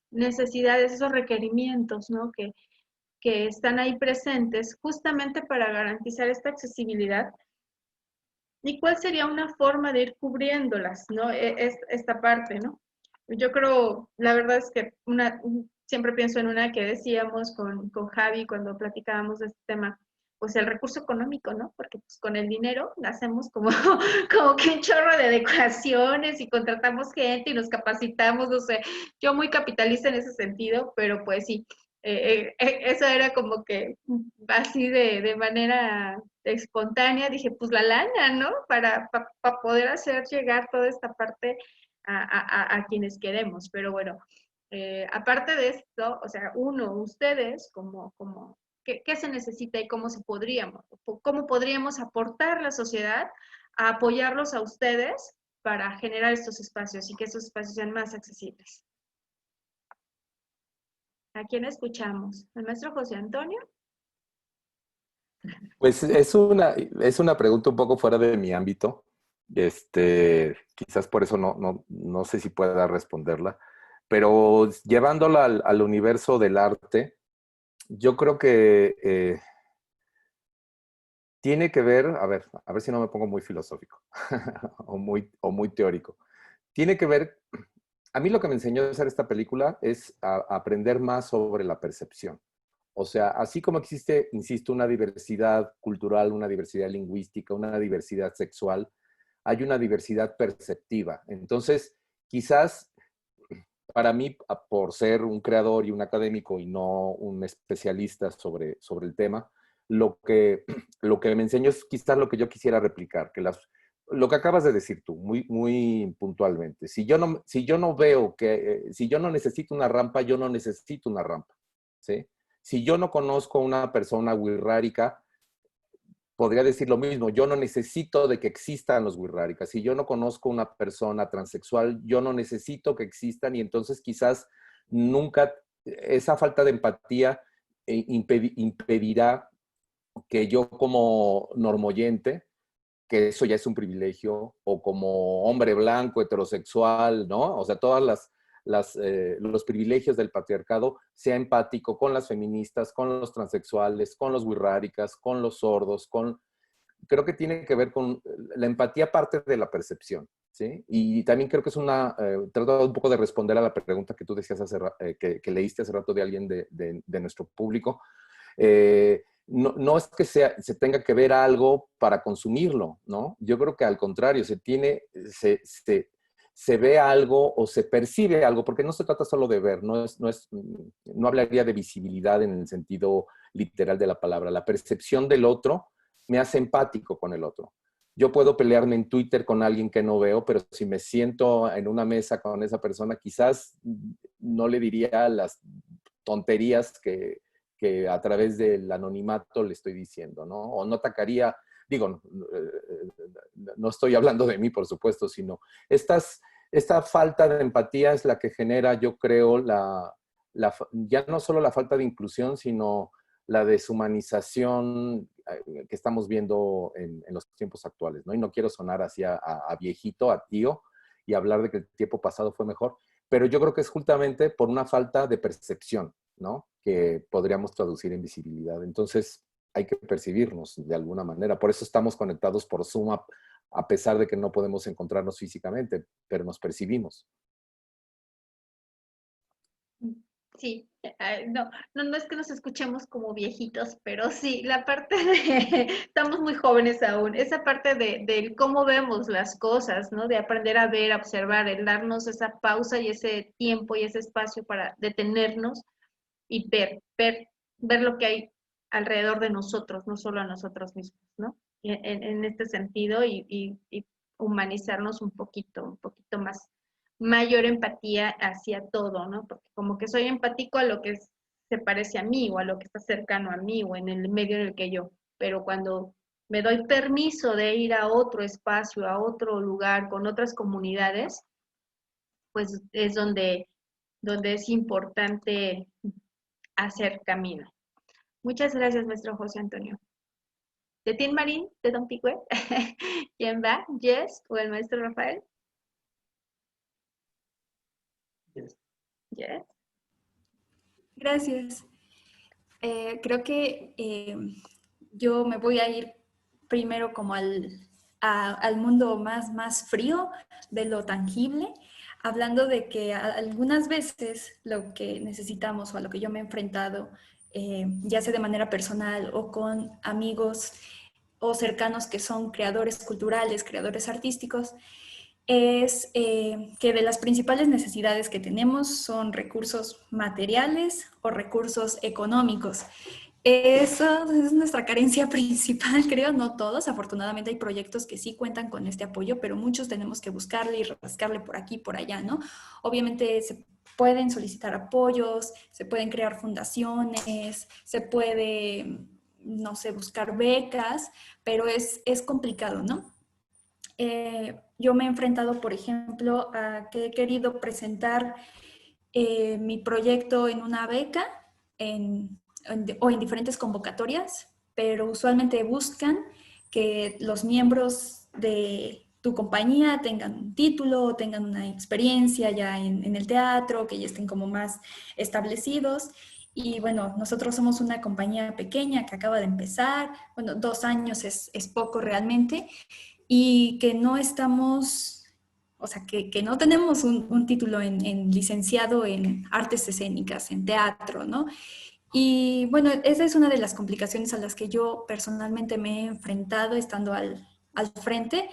A: necesidades, esos requerimientos, ¿no? Que están ahí presentes justamente para garantizar esta accesibilidad. ¿Y cuál sería una forma de ir cubriéndolas, ¿no? Esta parte, ¿no? Yo creo, la verdad es que siempre pienso en una que decíamos con Javi cuando platicábamos de este tema, pues el recurso económico, ¿no? Porque pues con el dinero hacemos como, como que un chorro de decoraciones y contratamos gente y nos capacitamos, no sé, yo muy capitalista en ese sentido, pero pues sí, eso era como que así de manera espontánea, dije, pues la lana, ¿no? Para poder hacer llegar toda esta parte a quienes queremos. Pero bueno, aparte de esto, o sea, ustedes, ¿qué se necesita y cómo podríamos aportar la sociedad a apoyarlos a ustedes para generar estos espacios y que estos espacios sean más accesibles? ¿A quién escuchamos? ¿El maestro José Antonio?
C: Pues es una pregunta un poco fuera de mi ámbito. Quizás por eso no sé si pueda responderla. Pero llevándola al universo del arte, yo creo que tiene que ver, a ver si no me pongo muy filosófico o muy teórico. Tiene que ver, a mí lo que me enseñó a hacer esta película es aprender más sobre la percepción. O sea, así como existe, insisto, una diversidad cultural, una diversidad lingüística, una diversidad sexual, hay una diversidad perceptiva. Entonces, quizás para mí, por ser un creador y un académico y no un especialista sobre el tema, lo que me enseñó es quizás lo que yo quisiera replicar, lo que acabas de decir tú, muy puntualmente. Si yo no veo si yo no necesito una rampa, yo no necesito una rampa, ¿sí? Si yo no conozco a una persona wixárika, podría decir lo mismo. Yo no necesito de que existan los wixárikas. Si yo no conozco a una persona transexual, yo no necesito que existan y entonces quizás nunca esa falta de empatía impedirá que yo como normoyente, que eso ya es un privilegio, o como hombre blanco, heterosexual, ¿no? O sea, todas los privilegios del patriarcado, sea empático con las feministas, con los transexuales, con los wixárikas, con los sordos, creo que tiene que ver con la empatía parte de la percepción, ¿sí? Y también creo que trato un poco de responder a la pregunta que tú decías que leíste hace rato de alguien de nuestro público. No es que se tenga que ver algo para consumirlo, ¿no? Yo creo que al contrario, se ve algo o se percibe algo, porque no se trata solo de ver, no hablaría de visibilidad en el sentido literal de la palabra. La percepción del otro me hace empático con el otro. Yo puedo pelearme en Twitter con alguien que no veo, pero si me siento en una mesa con esa persona, quizás no le diría las tonterías que a través del anonimato le estoy diciendo, ¿no? O no atacaría, digo, no estoy hablando de mí, por supuesto, sino esta falta de empatía es la que genera, yo creo, ya no solo la falta de inclusión, sino la deshumanización que estamos viendo en los tiempos actuales, ¿no? Y no quiero sonar así a viejito, a tío, y hablar de que el tiempo pasado fue mejor, pero yo creo que es justamente por una falta de percepción, ¿no? Que podríamos traducir en visibilidad. Entonces, hay que percibirnos de alguna manera. Por eso estamos conectados por Zoom, a pesar de que no podemos encontrarnos físicamente, pero nos percibimos.
A: Sí, No es que nos escuchemos como viejitos, pero sí, la parte de, estamos muy jóvenes aún, esa parte del cómo vemos las cosas, ¿no? De aprender a ver, a observar, el darnos esa pausa y ese tiempo y ese espacio para detenernos y ver lo que hay alrededor de nosotros, no solo a nosotros mismos, ¿no? En este sentido y humanizarnos un poquito más, mayor empatía hacia todo, ¿no? Porque como que soy empático a lo que se parece a mí o a lo que está cercano a mí o en el medio en el que yo, pero cuando me doy permiso de ir a otro espacio, a otro lugar, con otras comunidades, pues es donde es importante hacer camino. Muchas gracias, maestro José Antonio. ¿De Tin Marín, de Don Picue? ¿Quién va? ¿Jess o el maestro Rafael?
B: Yes.
A: Jess.
E: Gracias. Creo que yo me voy a ir primero como al mundo más frío de lo tangible, hablando de que algunas veces lo que necesitamos o a lo que yo me he enfrentado, ya sea de manera personal o con amigos o cercanos que son creadores culturales, creadores artísticos, es que de las principales necesidades que tenemos son recursos materiales o recursos económicos. Eso es nuestra carencia principal, creo, no todos. Afortunadamente hay proyectos que sí cuentan con este apoyo, pero muchos tenemos que buscarle y rascarle por aquí y por allá, ¿no? Obviamente se pueden solicitar apoyos, se pueden crear fundaciones, se puede, no sé, buscar becas, pero es complicado, ¿no? Yo me he enfrentado, por ejemplo, a que he querido presentar mi proyecto en una beca o en diferentes convocatorias, pero usualmente buscan que los miembros de tu compañía tengan un título, tengan una experiencia ya en el teatro, que ya estén como más establecidos. Y bueno, nosotros somos una compañía pequeña que acaba de empezar, bueno, 2 años es poco realmente, y que no estamos, o sea, que no tenemos un título en licenciado en artes escénicas, en teatro, ¿no? Y bueno, esa es una de las complicaciones a las que yo personalmente me he enfrentado estando al frente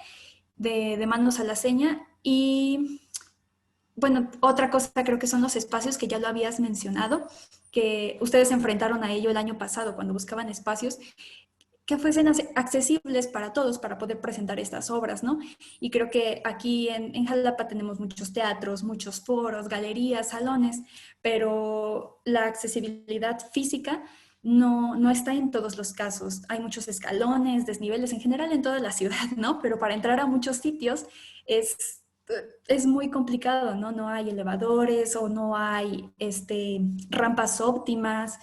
E: de manos a la seña. Y bueno, otra cosa creo que son los espacios que ya lo habías mencionado, que ustedes se enfrentaron a ello el año pasado cuando buscaban espacios que fuesen accesibles para todos para poder presentar estas obras, ¿no? Y creo que aquí en Jalapa tenemos muchos teatros, muchos foros, galerías, salones, pero la accesibilidad física no está en todos los casos. Hay muchos escalones, desniveles en general en toda la ciudad, ¿no? Pero para entrar a muchos sitios es muy complicado, ¿no? No hay elevadores o no hay rampas óptimas.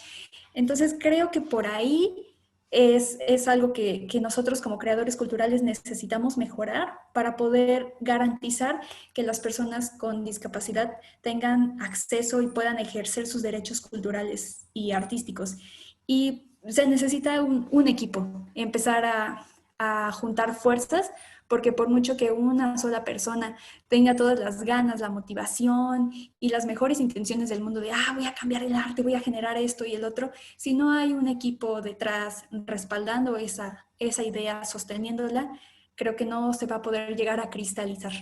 E: Entonces creo que por ahí es algo que nosotros como creadores culturales necesitamos mejorar para poder garantizar que las personas con discapacidad tengan acceso y puedan ejercer sus derechos culturales y artísticos. Y se necesita un equipo, empezar a juntar fuerzas, porque por mucho que una sola persona tenga todas las ganas, la motivación y las mejores intenciones del mundo de, voy a cambiar el arte, voy a generar esto y el otro, si no hay un equipo detrás respaldando esa idea, sosteniéndola, creo que no se va a poder llegar a cristalizar.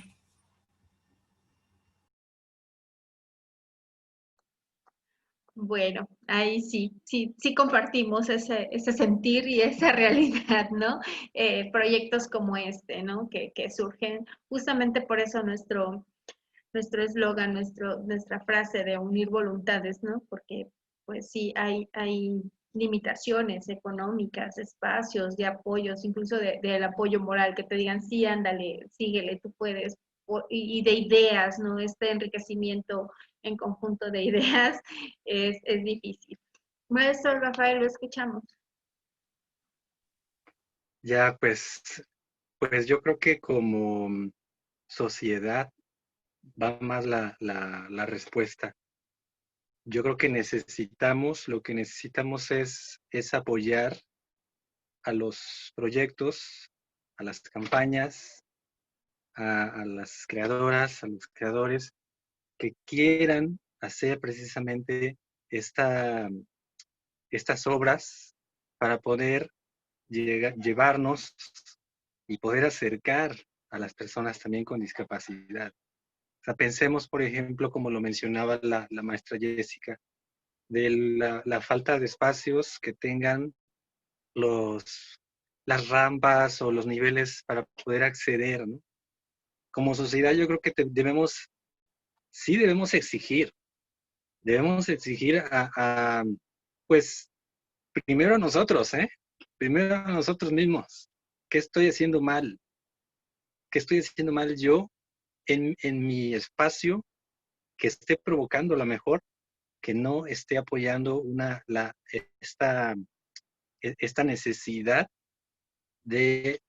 A: Bueno, ahí sí compartimos ese sentir y esa realidad, ¿no? Proyectos como este, ¿no? Que surgen justamente por eso nuestro eslogan, nuestra frase de unir voluntades, ¿no? Porque pues sí, hay limitaciones económicas, espacios de apoyos, incluso del apoyo moral, que te digan, sí, ándale, síguele, tú puedes, y de ideas, ¿no? Este enriquecimiento en conjunto de ideas es difícil. Maestro Rafael, lo escuchamos.
D: Ya, pues yo creo que como sociedad va más la respuesta. Yo creo que lo que necesitamos es apoyar a los proyectos, a las campañas, a las creadoras, a los creadores que quieran hacer precisamente estas obras para poder llevarnos y poder acercar a las personas también con discapacidad. O sea, pensemos, por ejemplo, como lo mencionaba la maestra Jessica, de la falta de espacios que tengan las rampas o los niveles para poder acceder, ¿no? Como sociedad yo creo que sí debemos exigir pues, primero a nosotros, primero a nosotros mismos. ¿Qué estoy haciendo mal? ¿Qué estoy haciendo mal yo en mi espacio que esté provocando a lo mejor que no esté apoyando esta necesidad de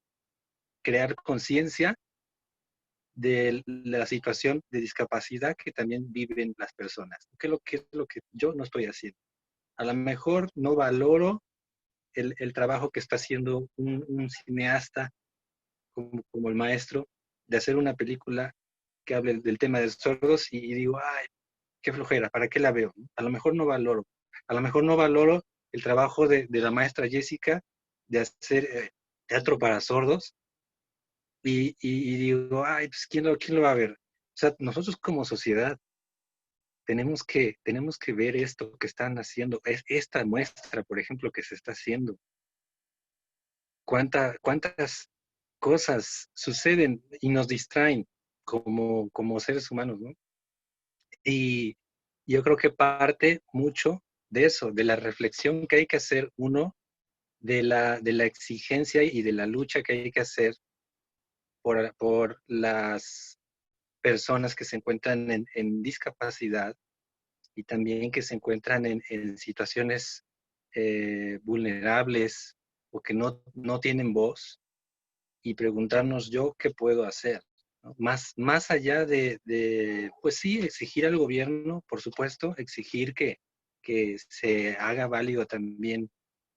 D: crear conciencia de la situación de discapacidad que también viven las personas? ¿Qué es lo que yo no estoy haciendo? A lo mejor no valoro el trabajo que está haciendo un cineasta como el maestro, de hacer una película que hable del tema de sordos y digo, ay, qué flojera, ¿para qué la veo? A lo mejor no valoro. A lo mejor no valoro el trabajo de la maestra Jessica de hacer teatro para sordos y digo, ay, pues ¿quién lo va a ver? O sea, nosotros como sociedad tenemos que ver esto que están haciendo, esta muestra, por ejemplo, que se está haciendo. ¿Cuántas cosas suceden y nos distraen como seres humanos, ¿no? Y yo creo que parte mucho de eso, de la reflexión que hay que hacer uno, de la exigencia y de la lucha que hay que hacer por las personas que se encuentran en discapacidad y también que se encuentran en situaciones vulnerables o que no tienen voz, y preguntarnos yo qué puedo hacer, ¿no? Más allá pues sí, exigir al gobierno, por supuesto, exigir que se haga válido también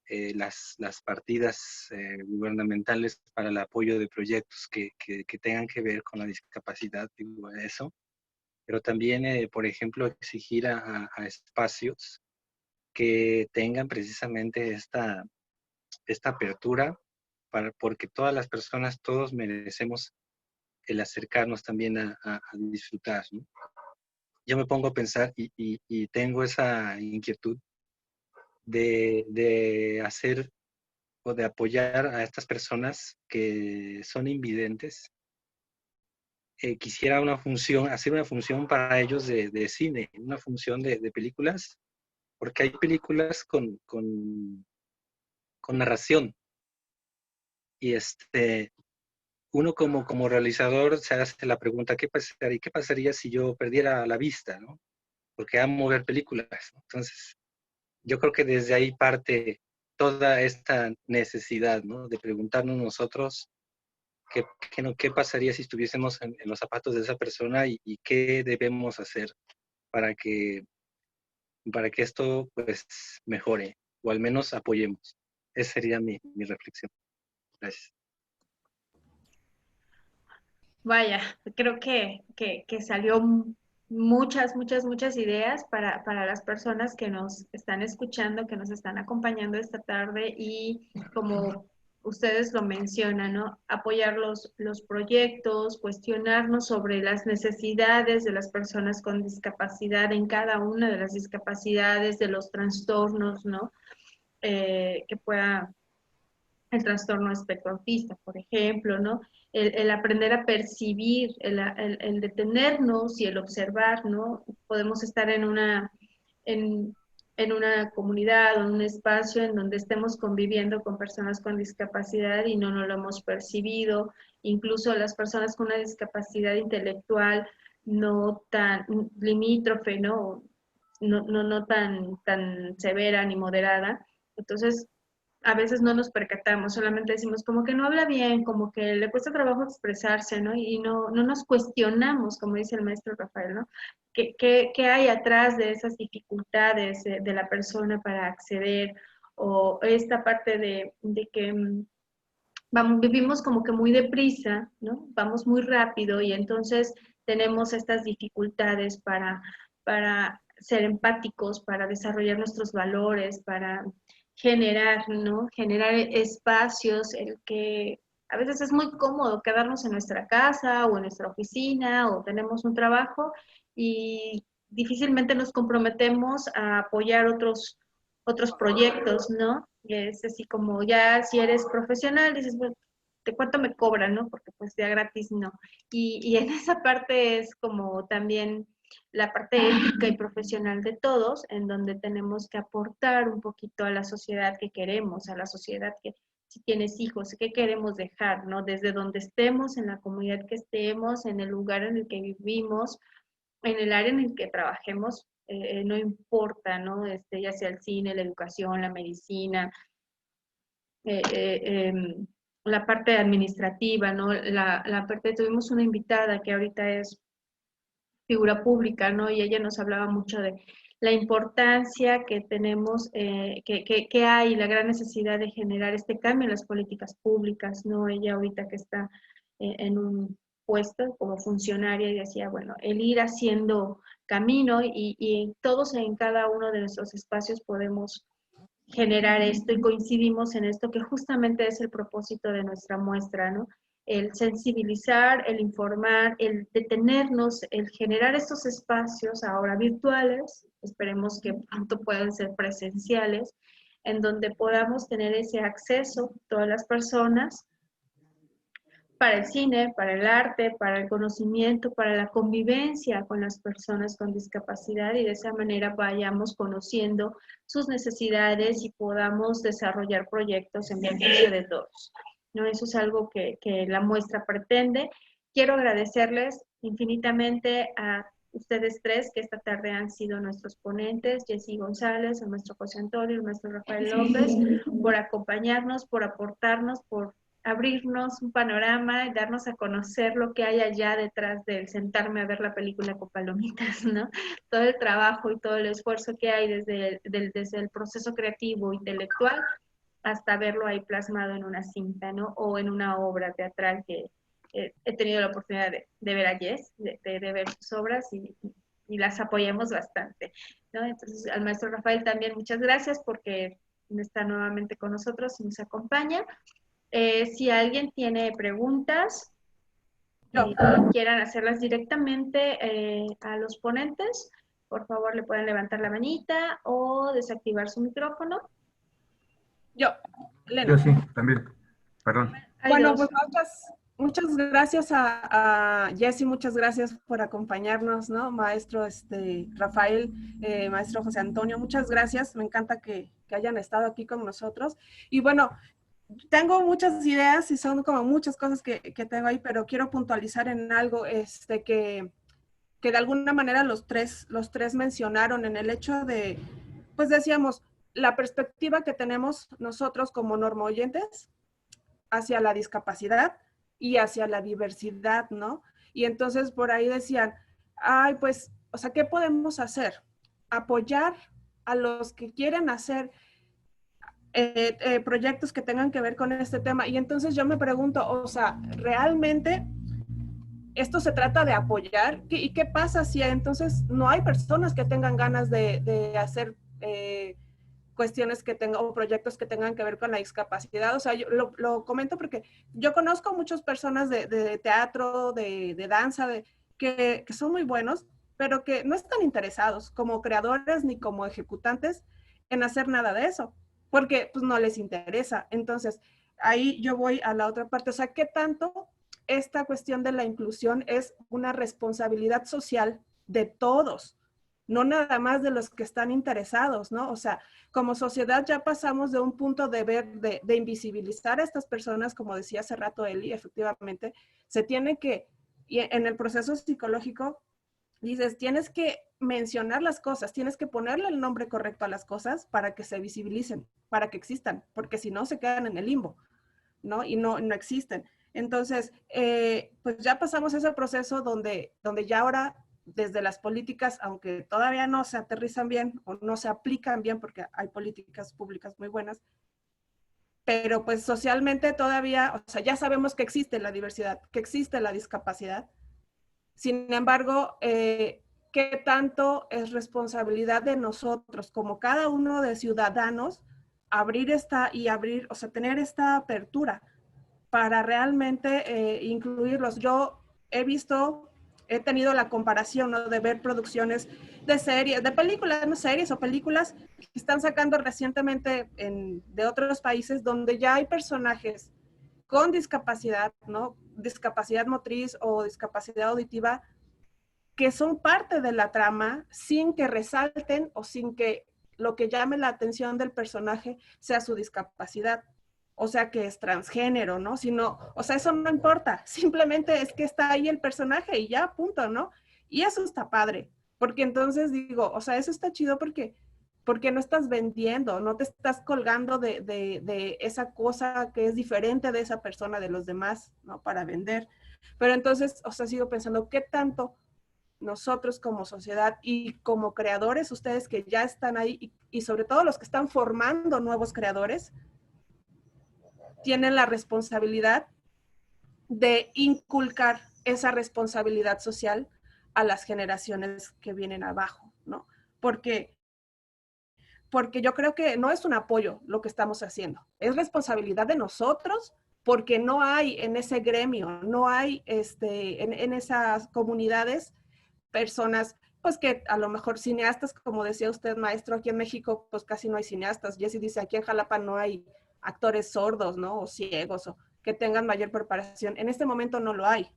D: las partidas gubernamentales para el apoyo de proyectos que tengan que ver con la discapacidad, digo, eso, pero también, por ejemplo, exigir a espacios que tengan precisamente esta apertura, porque todas las personas, todos merecemos el acercarnos también a disfrutar, ¿no? Yo me pongo a pensar y tengo esa inquietud de hacer o de apoyar a estas personas que son invidentes. Quisiera hacer una función para ellos de cine, una función de películas, porque hay películas con narración. Y uno como realizador se hace la pregunta, ¿qué pasaría si yo perdiera la vista, ¿no? Porque amo ver películas, ¿no? Entonces, yo creo que desde ahí parte toda esta necesidad, ¿no? De preguntarnos nosotros qué pasaría si estuviésemos en los zapatos de esa persona y qué debemos hacer para que, esto pues mejore, o al menos apoyemos. Esa sería mi reflexión. Gracias.
A: Vaya, creo que salió muchas ideas para las personas que nos están escuchando, que nos están acompañando esta tarde y como ustedes lo mencionan, ¿no? Apoyar los proyectos, cuestionarnos sobre las necesidades de las personas con discapacidad en cada una de las discapacidades, de los trastornos, ¿no? Que pueda el trastorno espectro autista, por ejemplo, ¿no? El aprender a percibir, el detenernos y el observar, ¿no? Podemos estar en una comunidad o en un espacio en donde estemos conviviendo con personas con discapacidad y no lo hemos percibido. Incluso las personas con una discapacidad intelectual no tan limítrofe, ¿no? No tan severa ni moderada. Entonces, a veces no nos percatamos, solamente decimos como que no habla bien, como que le cuesta trabajo expresarse, ¿no? Y no nos cuestionamos, como dice el maestro Rafael, ¿no? ¿Qué hay atrás de esas dificultades de la persona para acceder? O esta parte de que vivimos como que muy deprisa, ¿no? Vamos muy rápido y entonces tenemos estas dificultades para ser empáticos, para desarrollar nuestros valores, para generar, ¿no? Generar espacios, el que a veces es muy cómodo quedarnos en nuestra casa o en nuestra oficina o tenemos un trabajo y difícilmente nos comprometemos a apoyar otros proyectos, ¿no? Y es así como ya si eres profesional, dices, bueno, ¿de cuánto me cobran, no? Porque pues ya gratis no. Y en esa parte es como también la parte ética y profesional de todos, en donde tenemos que aportar un poquito a la sociedad que queremos, a la sociedad que, si tienes hijos, qué queremos dejar, ¿no? Desde donde estemos, en la comunidad que estemos, en el lugar en el que vivimos, en el área en el que trabajemos, no importa, ¿no? Ya sea el cine, la educación, la medicina, eh, eh, em, la parte administrativa, ¿no? La parte, tuvimos una invitada que ahorita es figura pública, ¿no? Y ella nos hablaba mucho de la importancia que tenemos, que hay, la gran necesidad de generar este cambio en las políticas públicas, ¿no? Ella ahorita que está en un puesto como funcionaria y decía, bueno, el ir haciendo camino y todos en cada uno de nuestros espacios podemos generar esto y coincidimos en esto que justamente es el propósito de nuestra muestra, ¿no? El sensibilizar, el informar, el detenernos, el generar estos espacios ahora virtuales, esperemos que pronto puedan ser presenciales, en donde podamos tener ese acceso todas las personas para el cine, para el arte, para el conocimiento, para la convivencia con las personas con discapacidad y de esa manera vayamos conociendo sus necesidades y podamos desarrollar proyectos en beneficio de todos, ¿no? Eso es algo que la muestra pretende. Quiero agradecerles infinitamente a ustedes tres que esta tarde han sido nuestros ponentes, Jessy González, el maestro José Antonio, el maestro Rafael López, por acompañarnos, por aportarnos, por abrirnos un panorama y darnos a conocer lo que hay allá detrás del sentarme a ver la película con palomitas, ¿no? Todo el trabajo y todo el esfuerzo que hay desde el proceso creativo, intelectual, hasta verlo ahí plasmado en una cinta, ¿no? O en una obra teatral que he tenido la oportunidad de ver a Jess, de ver sus obras y las apoyamos bastante, ¿no? Entonces, al maestro Rafael también muchas gracias porque está nuevamente con nosotros y nos acompaña. Si alguien tiene preguntas y quieran hacerlas directamente a los ponentes, por favor le pueden levantar la manita o desactivar su micrófono.
G: Yo sí, también. Perdón.
H: Bueno, pues muchas gracias a Jessy, muchas gracias por acompañarnos, ¿no? Maestro Rafael, maestro José Antonio, muchas gracias. Me encanta que hayan estado aquí con nosotros. Y bueno, tengo muchas ideas y son como muchas cosas que tengo ahí, pero quiero puntualizar en algo que de alguna manera los tres mencionaron en el hecho de, pues decíamos, la perspectiva que tenemos nosotros como normoyentes hacia la discapacidad y hacia la diversidad, ¿no? Y entonces por ahí decían, ay, pues, o sea, ¿qué podemos hacer? Apoyar a los que quieren hacer proyectos que tengan que ver con este tema. Y entonces yo me pregunto, o sea, ¿realmente esto se trata de apoyar? ¿Y qué pasa si entonces no hay personas que tengan ganas de hacer cuestiones que tengan o proyectos que tengan que ver con la discapacidad? O sea, yo lo comento porque yo conozco muchas personas de teatro, de danza, que son muy buenos, pero que no están interesados como creadores ni como ejecutantes en hacer nada de eso, porque pues no les interesa. Entonces, ahí yo voy a la otra parte. O sea, ¿qué tanto esta cuestión de la inclusión es una responsabilidad social de todos? No nada más de los que están interesados, ¿no? O sea, como sociedad ya pasamos de un punto de ver, de invisibilizar a estas personas, como decía hace rato Eli, efectivamente, se tiene que, y en el proceso psicológico, dices, tienes que mencionar las cosas, tienes que ponerle el nombre correcto a las cosas para que se visibilicen, para que existan, porque si no se quedan en el limbo, ¿no? Y no existen. Entonces, pues ya pasamos ese proceso donde ya ahora desde las políticas, aunque todavía no se aterrizan bien o no se aplican bien porque hay políticas públicas muy buenas, pero pues socialmente todavía, o sea, ya sabemos que existe la diversidad, que existe la discapacidad. Sin embargo, qué tanto es responsabilidad de nosotros, como cada uno de ciudadanos, o sea, tener esta apertura para realmente incluirlos. Yo he tenido la comparación, ¿no?, de ver producciones de series, de películas, no series o películas que están sacando recientemente de otros países donde ya hay personajes con discapacidad, ¿no? Discapacidad motriz o discapacidad auditiva, que son parte de la trama sin que resalten o sin que lo que llame la atención del personaje sea su discapacidad. O sea, que es transgénero, ¿no? Sino, o sea, eso no importa. Simplemente es que está ahí el personaje y ya, punto, ¿no? Y eso está padre. Porque entonces digo, o sea, eso está chido porque no estás vendiendo, no te estás colgando de esa cosa que es diferente de esa persona, de los demás, ¿no? Para vender. Pero entonces, o sea, sigo pensando, ¿qué tanto nosotros como sociedad y como creadores, ustedes que ya están ahí y sobre todo los que están formando nuevos creadores, tienen la responsabilidad de inculcar esa responsabilidad social a las generaciones que vienen abajo, ¿no? Porque yo creo que no es un apoyo lo que estamos haciendo, es responsabilidad de nosotros porque no hay en ese gremio, no hay en esas comunidades personas, pues que a lo mejor cineastas, como decía usted, maestro, aquí en México, pues casi no hay cineastas. Jessy dice, aquí en Jalapa no hay actores sordos, ¿no? O ciegos, o que tengan mayor preparación. En este momento no lo hay.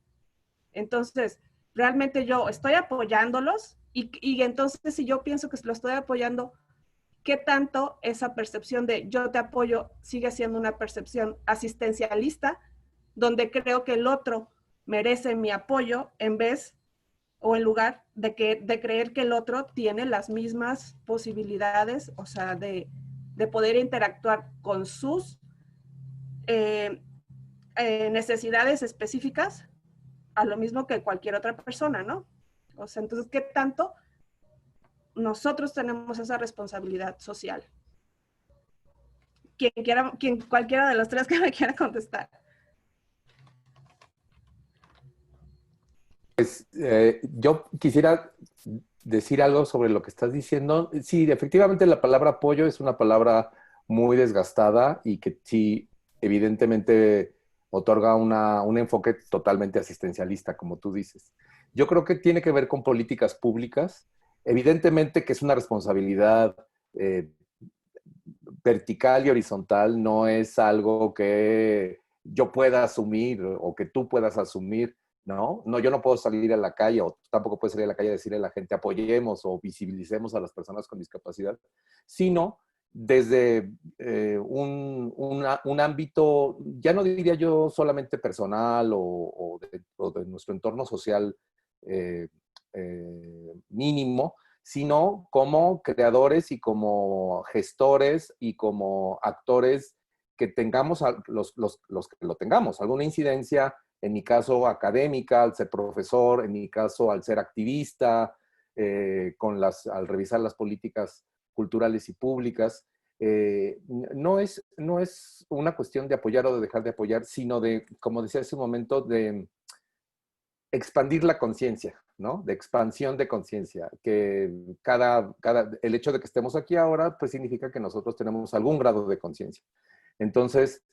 H: Entonces, realmente yo estoy apoyándolos y entonces si yo pienso que lo estoy apoyando, ¿qué tanto esa percepción de yo te apoyo sigue siendo una percepción asistencialista, donde creo que el otro merece mi apoyo en lugar de creer que el otro tiene las mismas posibilidades, o sea, de poder interactuar con sus necesidades específicas a lo mismo que cualquier otra persona, ¿no? O sea, entonces, ¿qué tanto nosotros tenemos esa responsabilidad social? Cualquiera de los tres que me quiera contestar.
C: Pues yo quisiera decir algo sobre lo que estás diciendo. Sí, efectivamente la palabra apoyo es una palabra muy desgastada y que sí, evidentemente otorga un enfoque totalmente asistencialista, como tú dices. Yo creo que tiene que ver con políticas públicas. Evidentemente que es una responsabilidad vertical y horizontal, no es algo que yo pueda asumir o que tú puedas asumir. ¿No? No, yo no puedo salir a la calle o tú tampoco puedes salir a la calle a decirle a la gente apoyemos o visibilicemos a las personas con discapacidad, sino desde un ámbito, ya no diría yo solamente personal o de nuestro entorno social mínimo, sino como creadores y como gestores y como actores que tengamos, los que lo tengamos, alguna incidencia, en mi caso académica, al ser profesor, en mi caso al ser activista, al revisar las políticas culturales y públicas. No es una cuestión de apoyar o de dejar de apoyar, sino de, como decía hace un momento, de expandir la conciencia, ¿no? De expansión de conciencia, que el hecho de que estemos aquí ahora, pues significa que nosotros tenemos algún grado de conciencia. Entonces,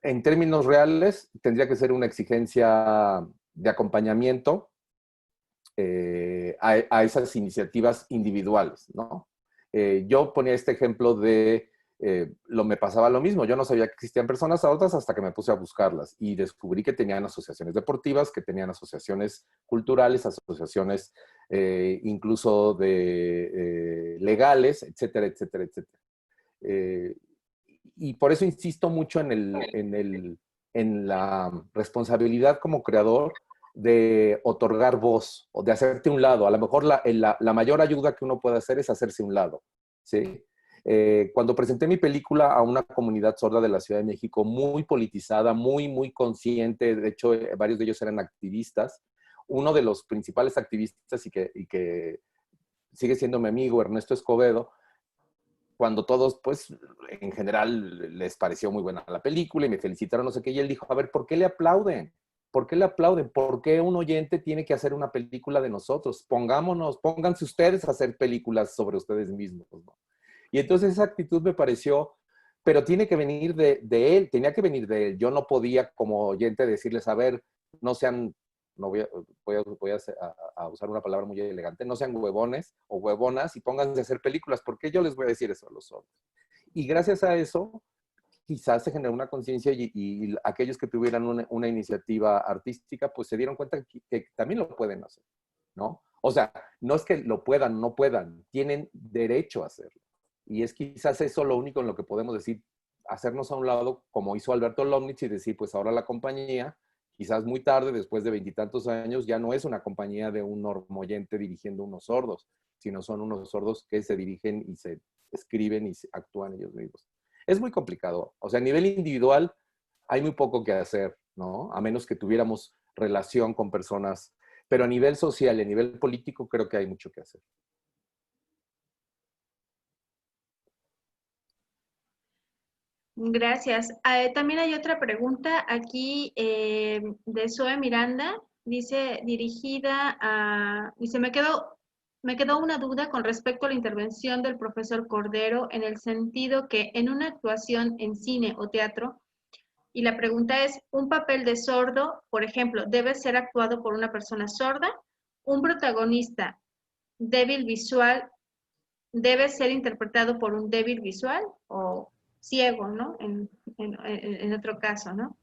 C: en términos reales, tendría que ser una exigencia de acompañamiento a esas iniciativas individuales, ¿no? Yo ponía este ejemplo de, me pasaba lo mismo, yo no sabía que existían personas sordas hasta que me puse a buscarlas y descubrí que tenían asociaciones deportivas, que tenían asociaciones culturales, asociaciones incluso legales, etcétera, etcétera, etcétera. Y por eso insisto mucho en la responsabilidad como creador de otorgar voz o de hacerte un lado. A lo mejor la mayor ayuda que uno puede hacer es hacerse un lado, ¿sí? Cuando presenté mi película a una comunidad sorda de la Ciudad de México, muy politizada, muy, muy consciente, de hecho, varios de ellos eran activistas. Uno de los principales activistas y que sigue siendo mi amigo, Ernesto Escobedo, cuando todos, pues, en general les pareció muy buena la película y me felicitaron, no sé qué, y él dijo, a ver, ¿por qué le aplauden? ¿por qué le aplauden? ¿Por qué un oyente tiene que hacer una película de nosotros? Pónganse ustedes a hacer películas sobre ustedes mismos, ¿no? Y entonces esa actitud me pareció, pero tiene que venir de él, tenía que venir de él. Yo no podía como oyente decirles, a ver, no sean, no voy a usar una palabra muy elegante, no sean huevones o huevonas y pónganse a hacer películas, porque yo les voy a decir eso a los sordos. Y gracias a eso, quizás se generó una conciencia y aquellos que tuvieran una iniciativa artística, pues se dieron cuenta que también lo pueden hacer, ¿no? O sea, no es que lo puedan, no puedan, tienen derecho a hacerlo. Y es quizás eso lo único en lo que podemos decir, hacernos a un lado, como hizo Alberto Lomnitz, y decir, pues ahora la compañía, quizás muy tarde, después de 20 y tantos años, ya no es una compañía de un normoyente dirigiendo unos sordos, sino son unos sordos que se dirigen y se escriben y se actúan ellos mismos. Es muy complicado. O sea, a nivel individual hay muy poco que hacer, ¿no? A menos que tuviéramos relación con personas. Pero a nivel social y a nivel político creo que hay mucho que hacer.
A: Gracias. También hay otra pregunta aquí de Zoe Miranda. Dice, dice, me quedó una duda con respecto a la intervención del profesor Cordero en el sentido que en una actuación en cine o teatro, y la pregunta es, ¿un papel de sordo, por ejemplo, debe ser actuado por una persona sorda? ¿Un protagonista débil visual debe ser interpretado por un débil visual o ciego, ¿no? En otro caso, ¿no?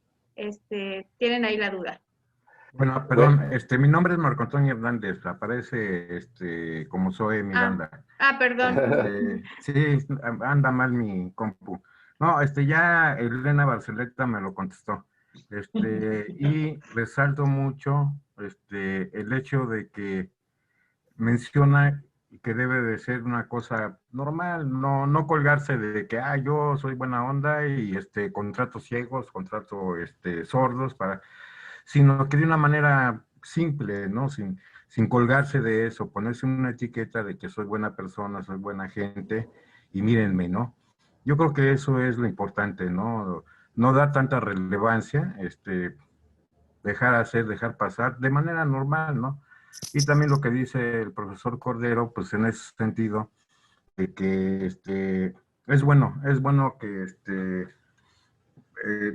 A: Tienen ahí la duda.
G: Bueno, perdón, mi nombre es Marco Antonio Hernández, aparece como Zoe Miranda.
A: Perdón.
G: Sí, anda mal mi compu. No, ya Elena Barceleta me lo contestó. Y resalto mucho el hecho de que menciona que debe de ser una cosa normal, no colgarse de que, yo soy buena onda y contrato ciegos, contrato sordos, sino que de una manera simple, ¿no? Sin colgarse de eso, ponerse una etiqueta de que soy buena persona, soy buena gente y mírenme, ¿no? Yo creo que eso es lo importante, ¿no? No dar tanta relevancia, dejar hacer, dejar pasar de manera normal, ¿no? Y también lo que dice el profesor Cordero, pues en ese sentido, de que es bueno que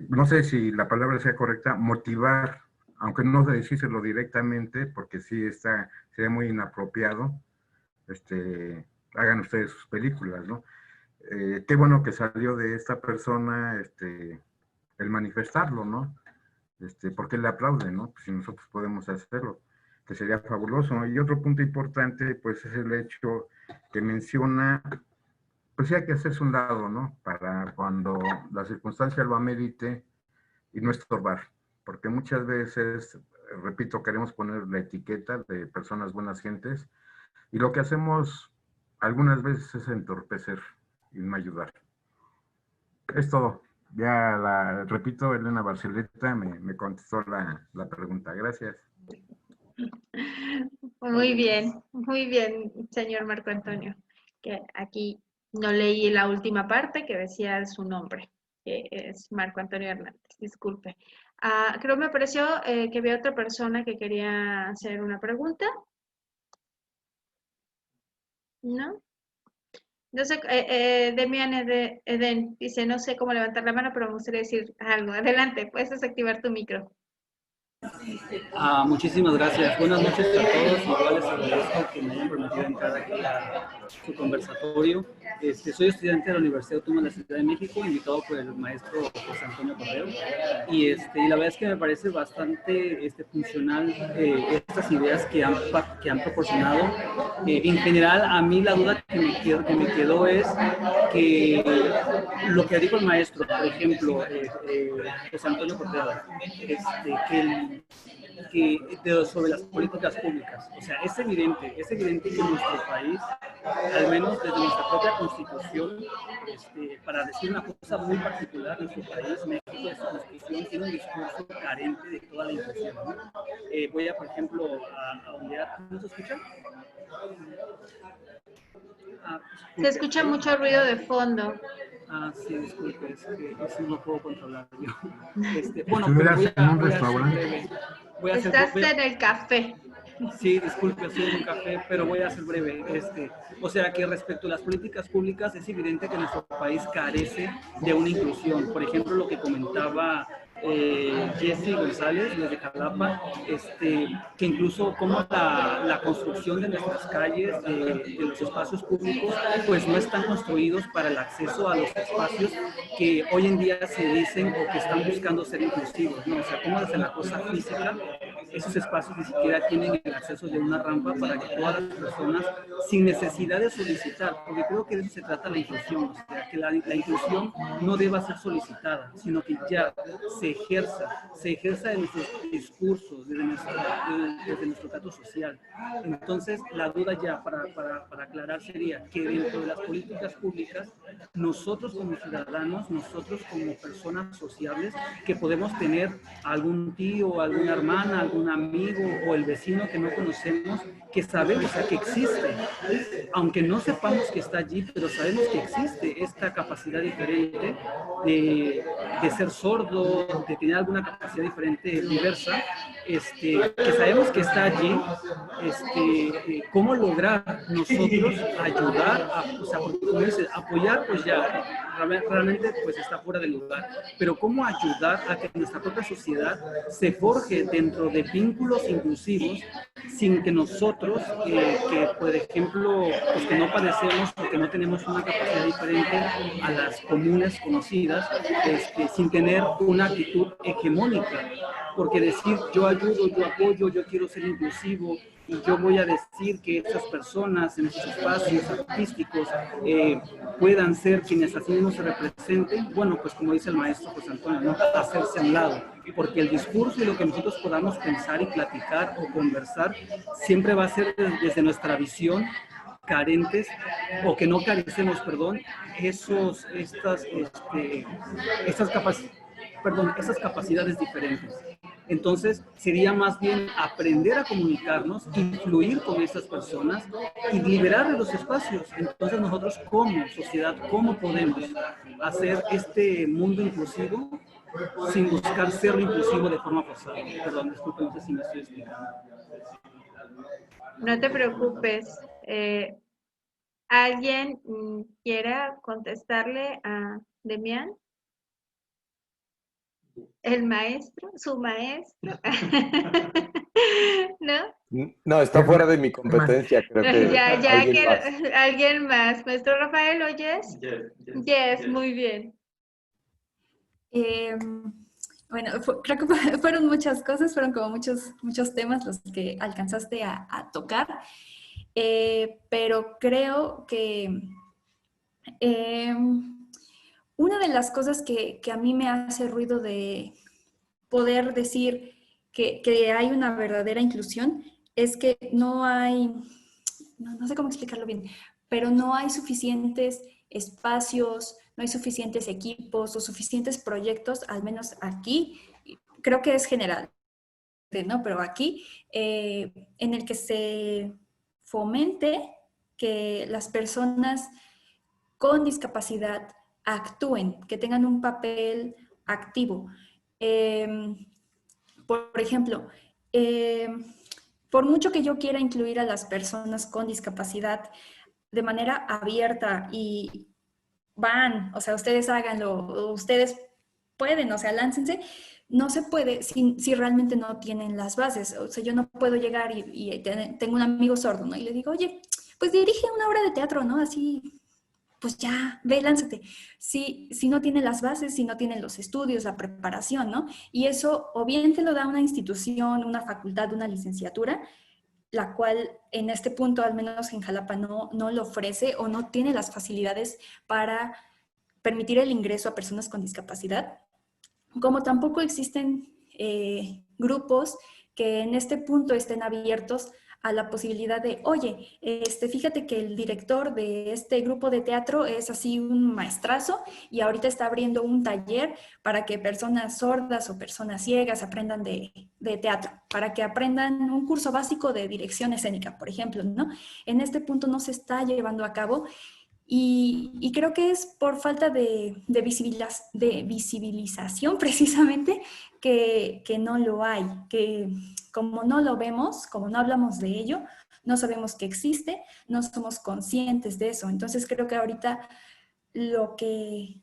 G: no sé si la palabra sea correcta, motivar, aunque no sé decírselo directamente, porque sí sería muy inapropiado, hagan ustedes sus películas, ¿no? Qué bueno que salió de esta persona el manifestarlo, ¿no? Porque le aplauden, ¿no? Pues si nosotros podemos hacerlo, que sería fabuloso, ¿no? Y otro punto importante, pues, es el hecho que menciona, pues sí hay que hacerse un lado, ¿no? Para cuando la circunstancia lo amerite y no estorbar, porque muchas veces, repito, queremos poner la etiqueta de personas buenas gentes y lo que hacemos algunas veces es entorpecer y no ayudar. Es todo. Ya repito, Elena Barceleta me contestó la pregunta. Gracias.
A: Muy bien, señor Marco Antonio. Que aquí no leí la última parte que decía su nombre, que es Marco Antonio Hernández. Disculpe. Creo me pareció que había otra persona que quería hacer una pregunta. ¿No? No sé, Demian Eden dice, no sé cómo levantar la mano, pero me gustaría decir algo. Adelante, puedes desactivar tu micro.
I: Muchísimas gracias. Buenas noches a todos. Igual les agradezco que me hayan permitido entrar aquí a su conversatorio. Soy estudiante de la Universidad Autónoma de la Ciudad de México, invitado por el maestro José Antonio Cordero. Y la verdad es que me parece bastante funcional estas ideas que han proporcionado. En general, a mí la duda que me quedó es que lo que dijo el maestro, por ejemplo, José Antonio Cordero, sobre las políticas públicas. O sea, es evidente que en nuestro país, al menos desde nuestra propia constitución, para decir una cosa muy particular, nuestro país, México, de su constitución tiene un discurso carente de toda la inclusión, ¿no? Voy a, por ejemplo, a ondear. ¿No se escucha?
A: Se escucha mucho ruido de fondo.
I: Ah, sí, disculpe, es que eso no lo puedo controlar yo. Bueno,
G: ¿Estuvieras
I: pero
G: en un
I: voy a ser
G: restaurante?
I: breve.
A: Estás en el café.
I: Sí, disculpe, estoy en un café, pero voy a ser breve. O sea que respecto a las políticas públicas, es evidente que nuestro país carece de una inclusión. Por ejemplo, lo que comentaba Jesse González desde Jalapa, que incluso como la construcción de nuestras calles, de los espacios públicos, pues no están construidos para el acceso a los espacios que hoy en día se dicen o que están buscando ser inclusivos, ¿no? O sea, como desde la cosa física, esos espacios ni siquiera tienen el acceso de una rampa para que todas las personas, sin necesidad de solicitar, porque creo que de eso se trata la inclusión, o sea, que la inclusión no deba ser solicitada, sino que ya se ejerza en nuestros discursos, desde nuestro trato social. Entonces, la duda ya para aclarar sería que dentro de las políticas públicas, nosotros como ciudadanos, nosotros como personas sociables, que podemos tener algún tío, alguna hermana, algún amigo o el vecino que no conocemos, que sabemos, o sea, que existe, aunque no sepamos que está allí, pero sabemos que existe esta capacidad diferente de ser sordo, de tener alguna capacidad diferente, diversa, que sabemos que está allí, ¿cómo lograr nosotros ayudar, o sea, porque como dices, apoyar, pues ya, realmente pues está fuera de lugar, pero cómo ayudar a que nuestra propia sociedad se forje dentro de vínculos inclusivos sin que nosotros, que por ejemplo, pues que no padecemos o que no tenemos una capacidad diferente a las comunes conocidas, sin tener una actitud hegemónica, porque decir yo ayudo, yo apoyo, yo quiero ser inclusivo, y yo voy a decir que esas personas en esos espacios artísticos puedan ser quienes así mismo se representen, bueno, pues como dice el maestro José Antonio, ¿no? Hacerse a un lado, porque el discurso y lo que nosotros podamos pensar y platicar o conversar siempre va a ser desde nuestra visión, carentes, o que no carecemos, perdón, esas capacidades diferentes. Entonces, sería más bien aprender a comunicarnos, influir con estas personas y liberar de los espacios. Entonces, nosotros como sociedad, ¿cómo podemos hacer este mundo inclusivo sin buscar serlo inclusivo de forma forzada? Perdón, disculpe, no sé si me estoy explicando.
A: No te preocupes. ¿Alguien quiera contestarle a Demián? ¿El maestro? ¿Su maestro? ¿No?
C: No, está fuera de mi competencia, creo que
A: Ya
C: alguien
A: que
C: más.
A: alguien más. ¿Maestro Rafael o Jess? Yes, muy bien.
E: Bueno, creo que fueron muchas cosas, fueron como muchos temas los que alcanzaste a tocar, pero creo que una de las cosas que a mí me hace ruido de poder decir que hay una verdadera inclusión es que no hay, no sé cómo explicarlo bien, pero no hay suficientes espacios, no hay suficientes equipos o suficientes proyectos, al menos aquí, creo que es general, ¿no? Pero aquí, en el que se fomente que las personas con discapacidad actúen, que tengan un papel activo. Por ejemplo, por mucho que yo quiera incluir a las personas con discapacidad de manera abierta y o sea, ustedes háganlo, ustedes pueden, o sea, láncense, no se puede si realmente no tienen las bases. O sea, yo no puedo llegar y tengo un amigo sordo, ¿no? Y le digo, oye, pues dirige una obra de teatro, ¿no? Así, pues ya, ve, lánzate. Si no tiene las bases, si no tiene los estudios, la preparación, ¿no? Y eso o bien te lo da una institución, una facultad, una licenciatura, la cual en este punto, al menos en Jalapa, no lo ofrece o no tiene las facilidades para permitir el ingreso a personas con discapacidad, como tampoco existen grupos que en este punto estén abiertos a la posibilidad de, oye, fíjate que el director de este grupo de teatro es así un maestrazo y ahorita está abriendo un taller para que personas sordas o personas ciegas aprendan de teatro, para que aprendan un curso básico de dirección escénica, por ejemplo, ¿no? En este punto no se está llevando a cabo Y creo que es por falta de visibilización precisamente que no lo hay, que como no lo vemos, como no hablamos de ello, no sabemos que existe, no somos conscientes de eso. Entonces creo que ahorita lo que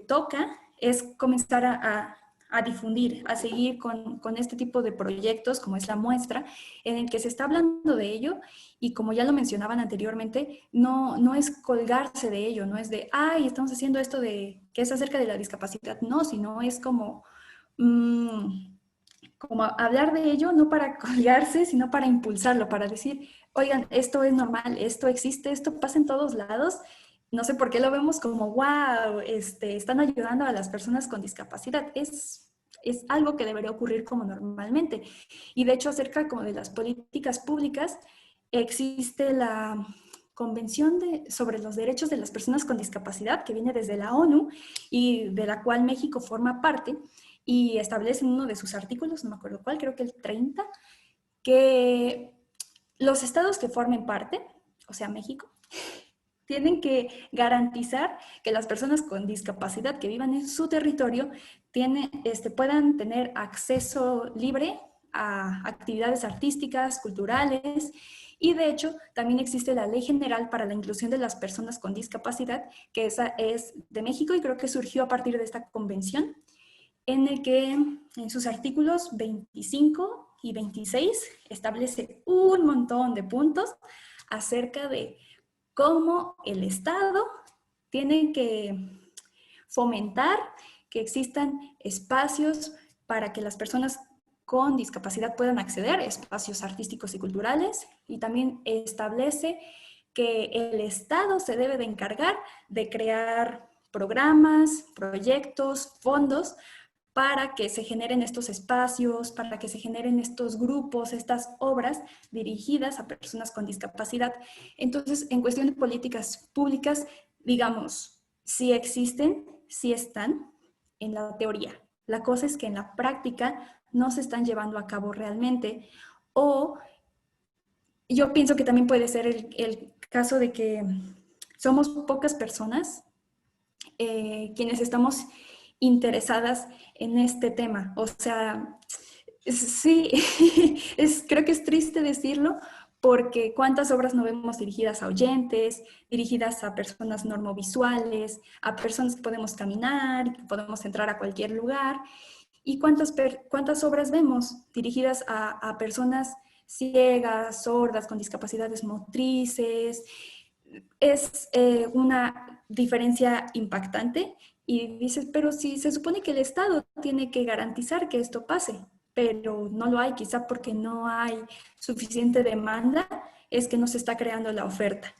E: toca es comenzar a difundir, a seguir con este tipo de proyectos como es la muestra, en el que se está hablando de ello y como ya lo mencionaban anteriormente, no es colgarse de ello, no es de, ay, estamos haciendo esto de que es acerca de la discapacidad, no, sino es como hablar de ello, no para colgarse, sino para impulsarlo, para decir, oigan, esto es normal, esto existe, esto pasa en todos lados. No sé por qué lo vemos como, wow, están ayudando a las personas con discapacidad. Es algo que debería ocurrir como normalmente. Y de hecho, acerca como de las políticas públicas, existe la Convención sobre los Derechos de las Personas con Discapacidad, que viene desde la ONU y de la cual México forma parte, y establece en uno de sus artículos, no me acuerdo cuál, creo que el 30, que los estados que formen parte, o sea, México, tienen que garantizar que las personas con discapacidad que vivan en su territorio puedan tener acceso libre a actividades artísticas, culturales, y de hecho también existe la Ley General para la Inclusión de las Personas con Discapacidad, que esa es de México y creo que surgió a partir de esta convención, en el que en sus artículos 25 y 26 establece un montón de puntos acerca de cómo el Estado tiene que fomentar que existan espacios para que las personas con discapacidad puedan acceder, espacios artísticos y culturales, y también establece que el Estado se debe de encargar de crear programas, proyectos, fondos para que se generen estos espacios, para que se generen estos grupos, estas obras dirigidas a personas con discapacidad. Entonces, en cuestión de políticas públicas, digamos, sí existen, sí están en la teoría. La cosa es que en la práctica no se están llevando a cabo realmente, o yo pienso que también puede ser el caso de que somos pocas personas quienes estamos interesadas en este tema. O sea, sí, creo que es triste decirlo, porque cuántas obras no vemos dirigidas a oyentes, dirigidas a personas normovisuales, a personas que podemos caminar, que podemos entrar a cualquier lugar, y cuántas obras vemos dirigidas a personas ciegas, sordas, con discapacidades motrices. Es una diferencia impactante y dices, pero si se supone que el Estado tiene que garantizar que esto pase, pero no lo hay, quizá porque no hay suficiente demanda, es que no se está creando la oferta.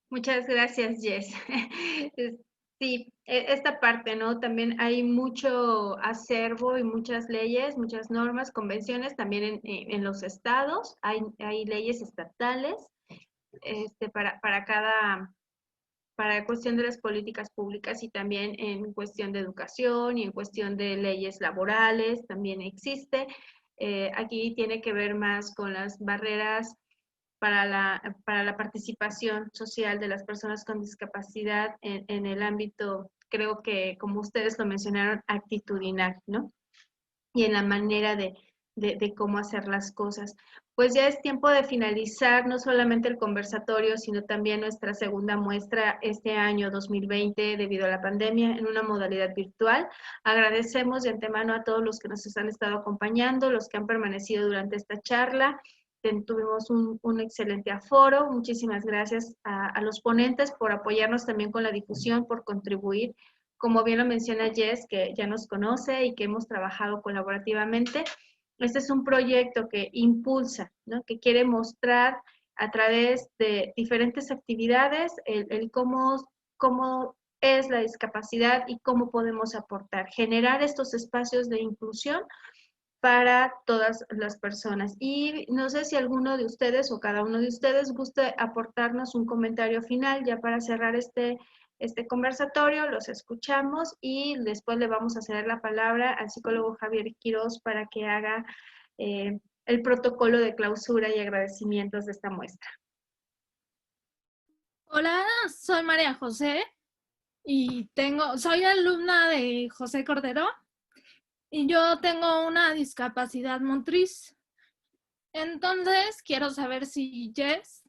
A: Muchas gracias, Jess. Sí, esta parte, ¿no? También hay mucho acervo y muchas leyes, muchas normas, convenciones, también en los estados, hay leyes estatales para cuestión de las políticas públicas y también en cuestión de educación y en cuestión de leyes laborales también existe. Aquí tiene que ver más con las barreras para la participación social de las personas con discapacidad en el ámbito, creo que como ustedes lo mencionaron, actitudinal, ¿no? Y en la manera de cómo hacer las cosas. Pues ya es tiempo de finalizar no solamente el conversatorio, sino también nuestra segunda muestra este año 2020 debido a la pandemia en una modalidad virtual. Agradecemos de antemano a todos los que nos han estado acompañando, los que han permanecido durante esta charla. Tuvimos un excelente aforo. Muchísimas gracias a los ponentes por apoyarnos también con la difusión, por contribuir. Como bien lo menciona Jess, que ya nos conoce y que hemos trabajado colaborativamente, este es un proyecto que impulsa, ¿no? Que quiere mostrar a través de diferentes actividades el cómo es la discapacidad y cómo podemos aportar, generar estos espacios de inclusión para todas las personas. Y no sé si alguno de ustedes o cada uno de ustedes guste aportarnos un comentario final ya para cerrar este conversatorio. Los escuchamos y después le vamos a ceder la palabra al psicólogo Javier Quirós para que haga el protocolo de clausura y agradecimientos de esta muestra.
J: Hola, soy María José y soy alumna de José Cordero y yo tengo una discapacidad motriz. Entonces, quiero saber si Jess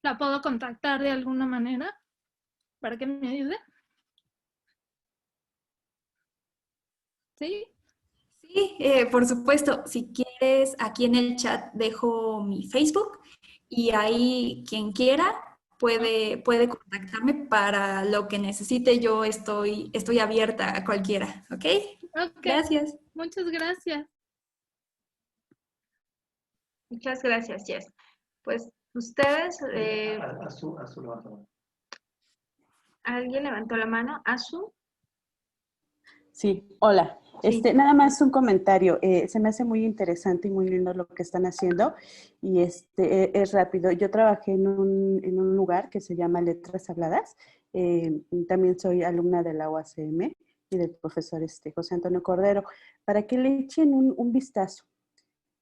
J: la puedo contactar de alguna manera para que me ayude. ¿Sí?
E: Sí, por supuesto. Si quieres, aquí en el chat dejo mi Facebook y ahí quien quiera puede contactarme para lo que necesite. Yo estoy abierta a cualquiera, ¿ok?
J: Ok,
E: Gracias.
J: muchas gracias.
A: Muchas gracias, Jess. Pues ustedes, ¿alguien levantó la mano? ¿Azu?
K: Sí, hola.
A: Sí.
K: Nada más un comentario. Se me hace muy interesante y muy lindo lo que están haciendo y es rápido. Yo trabajé en un lugar que se llama Letras Habladas. También soy alumna de la UACM y del profesor José Antonio Cordero, para que le echen un vistazo,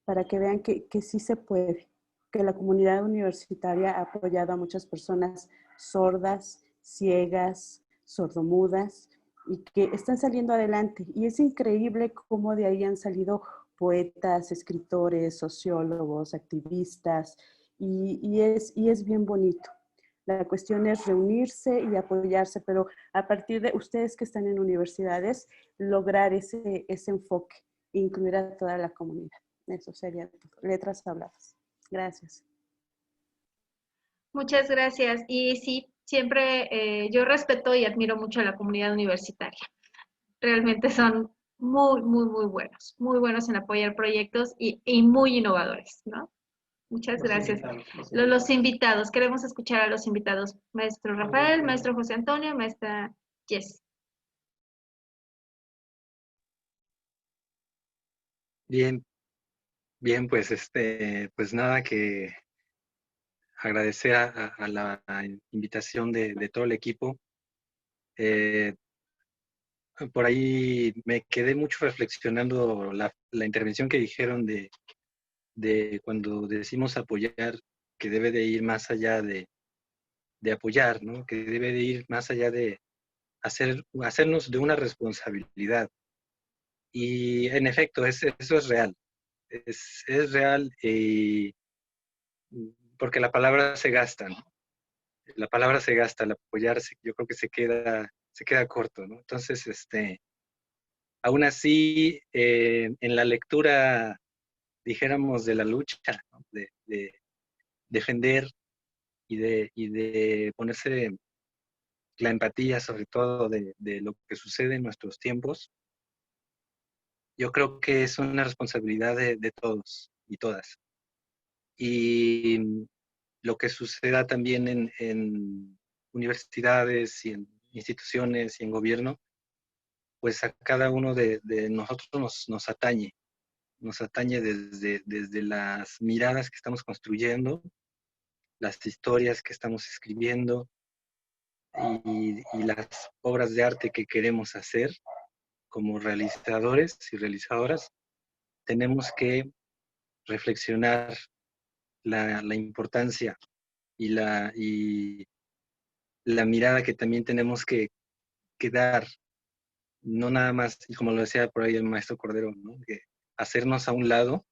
K: para que vean que sí se puede, que la comunidad universitaria ha apoyado a muchas personas sordas, ciegas, sordomudas, y que están saliendo adelante. Y es increíble cómo de ahí han salido poetas, escritores, sociólogos, activistas, y es bien bonito. La cuestión es reunirse y apoyarse, pero a partir de ustedes que están en universidades, lograr ese enfoque, incluir a toda la comunidad. Eso sería Letras Habladas. Gracias.
A: Muchas gracias. Y sí, siempre yo respeto y admiro mucho a la comunidad universitaria. Realmente son muy, muy, muy buenos en apoyar proyectos y muy innovadores, ¿no? Muchas gracias. Los invitados, queremos escuchar a los invitados. Maestro Rafael, maestro José Antonio, maestra Jess.
D: Bien, bien, pues pues nada, que agradecer a la invitación de todo el equipo. Por ahí me quedé mucho reflexionando la intervención que dijeron de cuando decimos apoyar, que debe de ir más allá de apoyar, ¿no? Que debe de ir más allá de hacernos de una responsabilidad. Y en efecto, eso es real. Es real porque la palabra se gasta, ¿no? La palabra se gasta, al apoyarse, yo creo que se queda corto, ¿no? Entonces, aún así, en la lectura, dijéramos, de la lucha, ¿no? de defender y de ponerse la empatía, sobre todo, de lo que sucede en nuestros tiempos, yo creo que es una responsabilidad de todos y todas. Y lo que suceda también en universidades y en instituciones y en gobierno, pues a cada uno de nosotros nos atañe desde las miradas que estamos construyendo, las historias que estamos escribiendo y las obras de arte que queremos hacer como realizadores y realizadoras. Tenemos que reflexionar la importancia y la mirada que también tenemos que dar, no nada más, y como lo decía por ahí el maestro Cordero, ¿no? Que hacernos a un lado.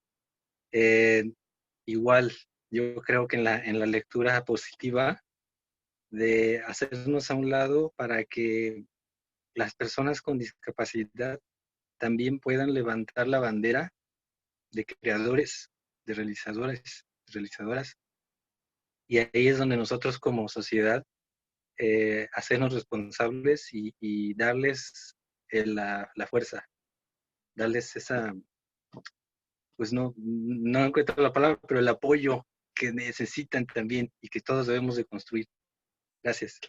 D: Igual, yo creo que en la lectura positiva, de hacernos a un lado para que las personas con discapacidad también puedan levantar la bandera de creadores, de realizadores, realizadoras. Y ahí es donde nosotros como sociedad hacernos responsables y darles la fuerza, darles esa, pues no encuentro la palabra, pero el apoyo que necesitan también y que todos debemos de construir. Gracias.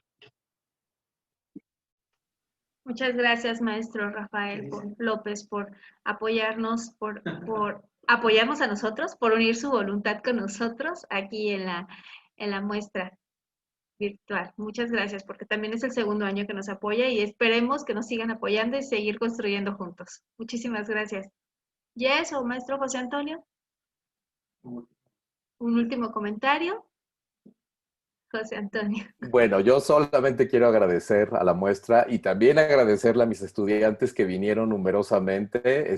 A: Muchas gracias, maestro Rafael López, por apoyarnos, por apoyarnos a nosotros, por unir su voluntad con nosotros aquí en la muestra virtual. Muchas gracias, porque también es el segundo año que nos apoya y esperemos que nos sigan apoyando y seguir construyendo juntos. Muchísimas gracias. Yes, o maestro José Antonio. Un último comentario, José Antonio.
C: Bueno, yo solamente quiero agradecer a la muestra y también agradecerle a mis estudiantes que vinieron numerosamente,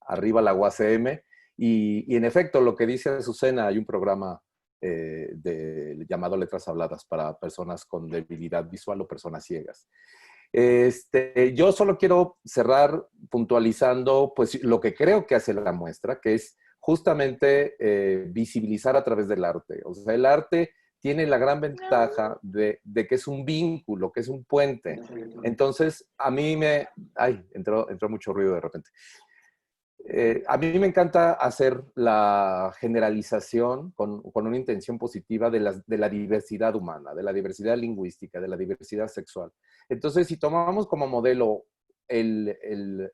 C: arriba la UACM. Y en efecto, lo que dice Azucena, hay un programa llamado Letras Habladas para personas con debilidad visual o personas ciegas. Yo solo quiero cerrar puntualizando pues, lo que creo que hace la muestra, que es justamente visibilizar a través del arte. O sea, el arte tiene la gran ventaja de que es un vínculo, que es un puente. Entonces, a mí me... Ay, entró mucho ruido de repente. A mí me encanta hacer la generalización con una intención positiva de la diversidad humana, de la diversidad lingüística, de la diversidad sexual. Entonces, si tomamos como modelo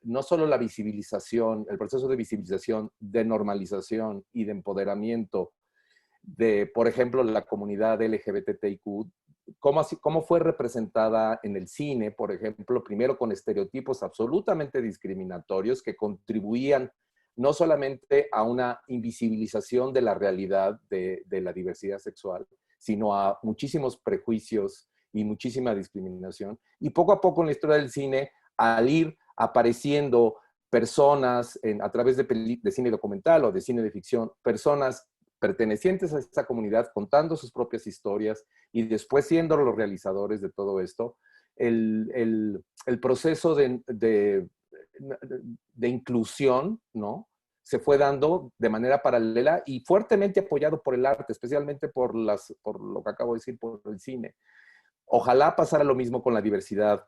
C: no solo la visibilización, el proceso de visibilización, de normalización y de empoderamiento de, por ejemplo, la comunidad LGBTIQ, cómo fue representada en el cine, por ejemplo, primero con estereotipos absolutamente discriminatorios que contribuían no solamente a una invisibilización de la realidad de la diversidad sexual, sino a muchísimos prejuicios y muchísima discriminación. Y poco a poco en la historia del cine, al ir apareciendo personas a través de cine documental o de cine de ficción, personas pertenecientes a esta comunidad, contando sus propias historias y después siendo los realizadores de todo esto, el proceso de inclusión, ¿no? Se fue dando de manera paralela y fuertemente apoyado por el arte, especialmente por lo que acabo de decir, por el cine. Ojalá pasara lo mismo con la diversidad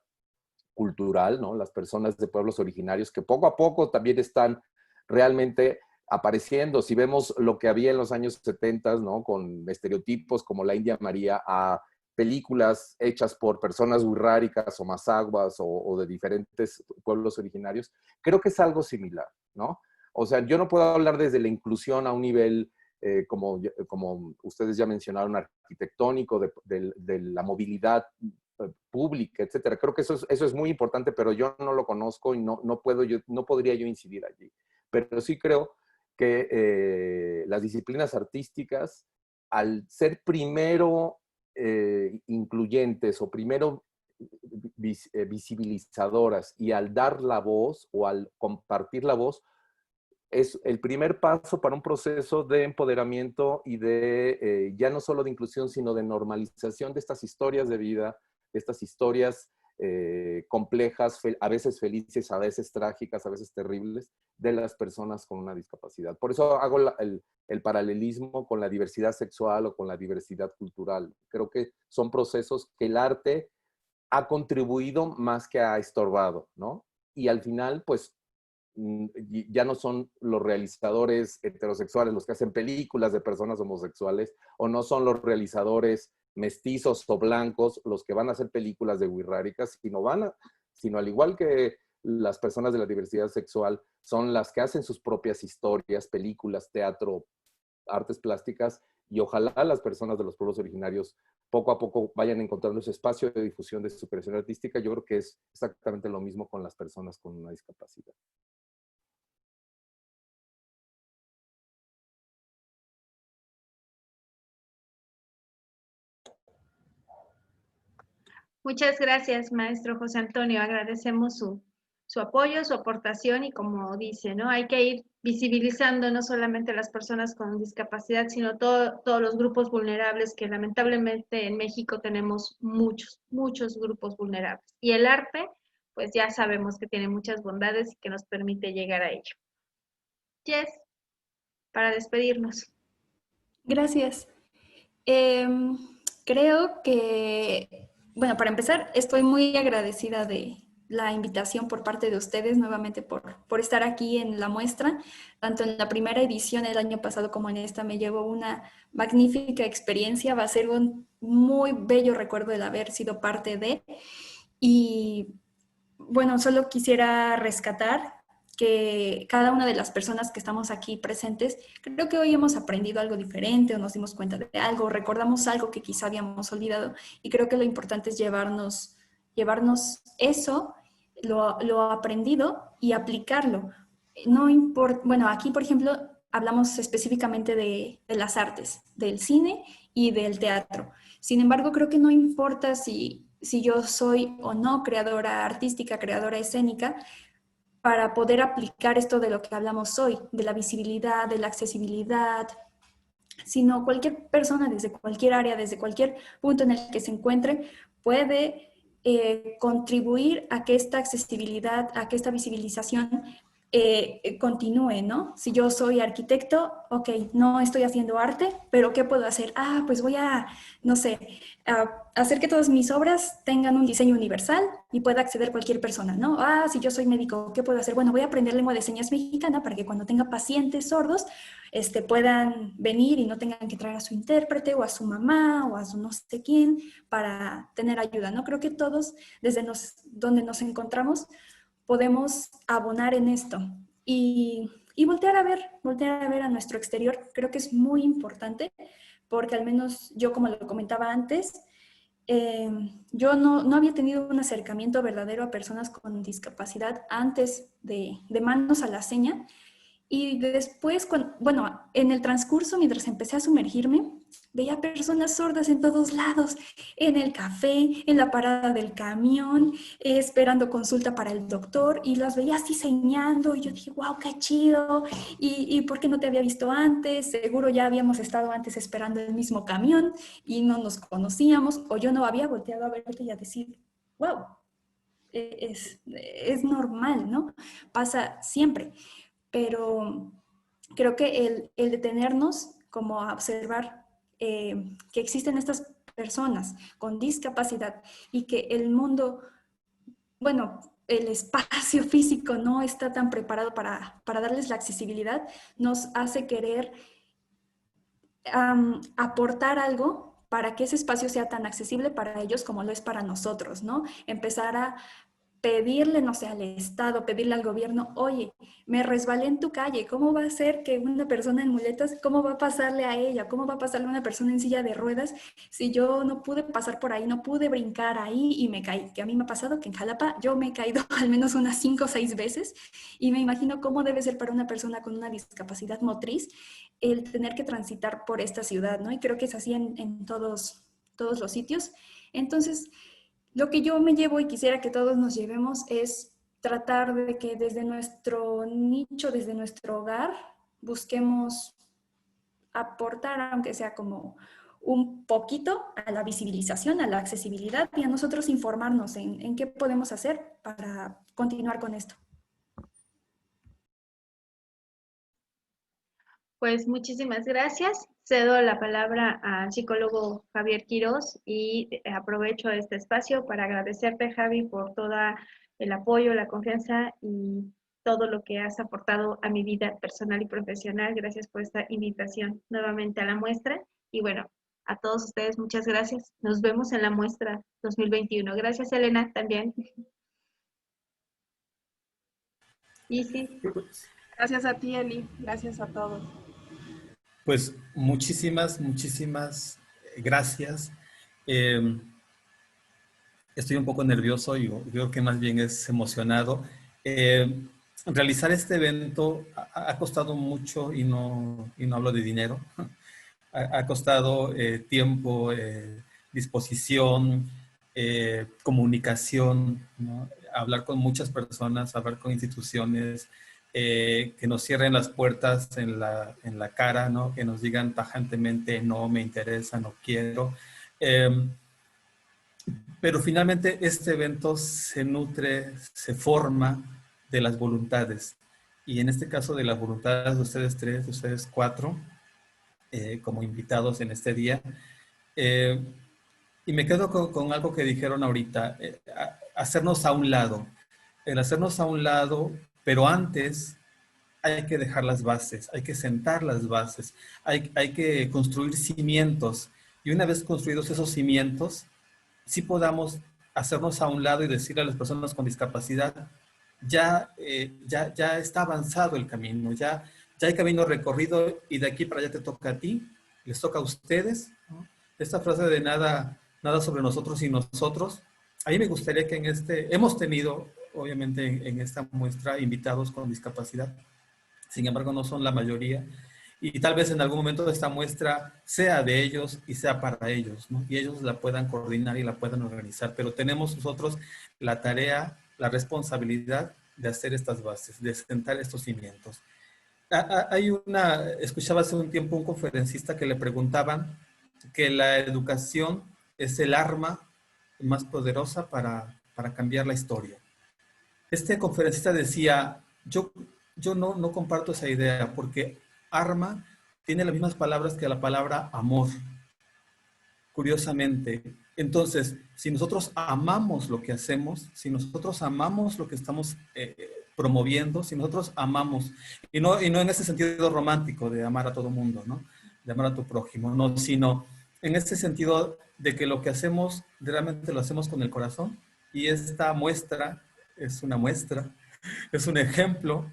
C: cultural, ¿no? Las personas de pueblos originarios que poco a poco también están realmente apareciendo. Si vemos lo que había en los años 70, ¿no? Con estereotipos como la India María, a películas hechas por personas wixárikas o mazaguas o de diferentes pueblos originarios, creo que es algo similar, ¿no? O sea, yo no puedo hablar desde la inclusión a un nivel, como ustedes ya mencionaron, arquitectónico, de la movilidad pública, etcétera. Creo que eso es muy importante, pero yo no lo conozco y no podría yo incidir allí. Pero sí creo que las disciplinas artísticas, al ser primero incluyentes o primero visibilizadoras y al dar la voz o al compartir la voz, es el primer paso para un proceso de empoderamiento y de ya no solo de inclusión, sino de normalización de estas historias de vida, de estas historias complejas, a veces felices, a veces trágicas, a veces terribles, de las personas con una discapacidad. Por eso hago el paralelismo con la diversidad sexual o con la diversidad cultural. Creo que son procesos que el arte ha contribuido más que ha estorbado, ¿no? Y al final, pues, ya no son los realizadores heterosexuales los que hacen películas de personas homosexuales, o no son los realizadores mestizos o blancos los que van a hacer películas de wixárikas, sino al igual que las personas de la diversidad sexual, son las que hacen sus propias historias, películas, teatro, artes plásticas, y ojalá las personas de los pueblos originarios poco a poco vayan encontrando ese espacio de difusión de su creación artística. Yo creo que es exactamente lo mismo con las personas con una discapacidad.
A: Muchas gracias, maestro José Antonio. Agradecemos su apoyo, su aportación y como dice, ¿no? Hay que ir visibilizando no solamente a las personas con discapacidad, sino todos los grupos vulnerables que lamentablemente en México tenemos muchos grupos vulnerables. Y el arte, pues ya sabemos que tiene muchas bondades y que nos permite llegar a ello. Jess, para despedirnos.
E: Gracias. Creo que, bueno, para empezar, estoy muy agradecida de la invitación por parte de ustedes nuevamente por estar aquí en la muestra. Tanto en la primera edición el año pasado como en esta me llevo una magnífica experiencia. Va a ser un muy bello recuerdo el haber sido parte de. Y bueno, solo quisiera rescatar que cada una de las personas que estamos aquí presentes, creo que hoy hemos aprendido algo diferente o nos dimos cuenta de algo, recordamos algo que quizá habíamos olvidado y creo que lo importante es llevarnos eso, lo aprendido y aplicarlo. No importa, bueno, aquí por ejemplo hablamos específicamente de las artes, del cine y del teatro. Sin embargo, creo que no importa si yo soy o no creadora artística, creadora escénica, para poder aplicar esto de lo que hablamos hoy, de la visibilidad, de la accesibilidad, sino cualquier persona desde cualquier área, desde cualquier punto en el que se encuentre, puede contribuir a que esta accesibilidad, a que esta visibilización continúe, ¿no? Si yo soy arquitecto, ok, no estoy haciendo arte, pero ¿qué puedo hacer? Ah, pues voy a, no sé, a hacer que todas mis obras tengan un diseño universal y pueda acceder cualquier persona, ¿no? Ah, si yo soy médico, ¿qué puedo hacer? Bueno, voy a aprender lengua de señas mexicana para que cuando tenga pacientes sordos, puedan venir y no tengan que traer a su intérprete o a su mamá o a su no sé quién para tener ayuda, ¿no? Creo que todos, desde donde nos encontramos, podemos abonar en esto y voltear a ver a nuestro exterior. Creo que es muy importante porque al menos yo, como lo comentaba antes, yo no había tenido un acercamiento verdadero a personas con discapacidad antes de manos a la seña. Y después, bueno, en el transcurso, mientras empecé a sumergirme, veía personas sordas en todos lados, en el café, en la parada del camión, esperando consulta para el doctor, y las veía así señando, y yo dije, wow, qué chido, y ¿por qué no te había visto antes? Seguro ya habíamos estado antes esperando el mismo camión, y no nos conocíamos, o yo no había volteado a verte y a decir, wow, es normal, ¿no? Pasa siempre. Pero creo que el detenernos como a observar que existen estas personas con discapacidad y que el mundo, bueno, el espacio físico no está tan preparado para darles la accesibilidad, nos hace querer aportar algo para que ese espacio sea tan accesible para ellos como lo es para nosotros, ¿no? Empezar a pedirle, no sé, al Estado, pedirle al gobierno, oye, me resbalé en tu calle, ¿cómo va a ser que una persona en muletas, cómo va a pasarle a ella, cómo va a pasarle a una persona en silla de ruedas si yo no pude pasar por ahí, no pude brincar ahí y me caí? Que a mí me ha pasado que en Jalapa yo me he caído al menos unas 5 o 6 veces y me imagino cómo debe ser para una persona con una discapacidad motriz el tener que transitar por esta ciudad, ¿no? Y creo que es así en todos los sitios. Entonces, lo que yo me llevo y quisiera que todos nos llevemos es tratar de que desde nuestro nicho, desde nuestro hogar, busquemos aportar, aunque sea como un poquito, a la visibilización, a la accesibilidad y a nosotros informarnos en qué podemos hacer para continuar con esto.
A: Pues muchísimas gracias. Cedo la palabra al psicólogo Javier Quirós y aprovecho este espacio para agradecerte, Javi, por todo el apoyo, la confianza y todo lo que has aportado a mi vida personal y profesional. Gracias por esta invitación nuevamente a la muestra. Y bueno, a todos ustedes, muchas gracias. Nos vemos en la muestra 2021. Gracias, Elena, también. Y sí.
H: Gracias a ti, Eli. Gracias a todos.
B: Pues muchísimas gracias. Estoy un poco nervioso y creo que más bien es emocionado. Realizar este evento ha costado mucho y no hablo de dinero. Ha costado tiempo, disposición, comunicación, ¿no? Hablar con muchas personas, hablar con instituciones, que nos cierren las puertas en la cara, ¿no? Que nos digan tajantemente, no me interesa, no quiero. Pero finalmente este evento se nutre, se forma de las voluntades. Y en este caso de las voluntades de ustedes tres, de ustedes cuatro, como invitados en este día. Y me quedo con algo que dijeron ahorita, hacernos a un lado. El hacernos a un lado, pero antes hay que dejar las bases, hay que sentar las bases, hay que construir cimientos. Y una vez construidos esos cimientos, sí podamos hacernos a un lado y decirle a las personas con discapacidad, ya está avanzado el camino, ya hay camino recorrido y de aquí para allá te toca a ti, les toca a ustedes, ¿no? Esta frase de nada sobre nosotros y nosotros, a mí me gustaría que hemos tenido, obviamente, en esta muestra invitados con discapacidad, sin embargo no son la mayoría. Y tal vez en algún momento esta muestra sea de ellos y sea para ellos, ¿no? Y ellos la puedan coordinar y la puedan organizar. Pero tenemos nosotros la tarea, la responsabilidad de hacer estas bases, de sentar estos cimientos. Escuchaba hace un tiempo un conferencista que le preguntaban que la educación es el arma más poderosa para cambiar la historia. Este conferencista decía, yo no comparto esa idea, porque arma tiene las mismas palabras que la palabra amor, curiosamente. Entonces, si nosotros amamos lo que hacemos, si nosotros amamos lo que estamos promoviendo, si nosotros amamos, y no en ese sentido romántico de amar a todo mundo, ¿no? De amar a tu prójimo, no, sino en ese sentido de que lo que hacemos realmente lo hacemos con el corazón, y esta muestra es una muestra, es un ejemplo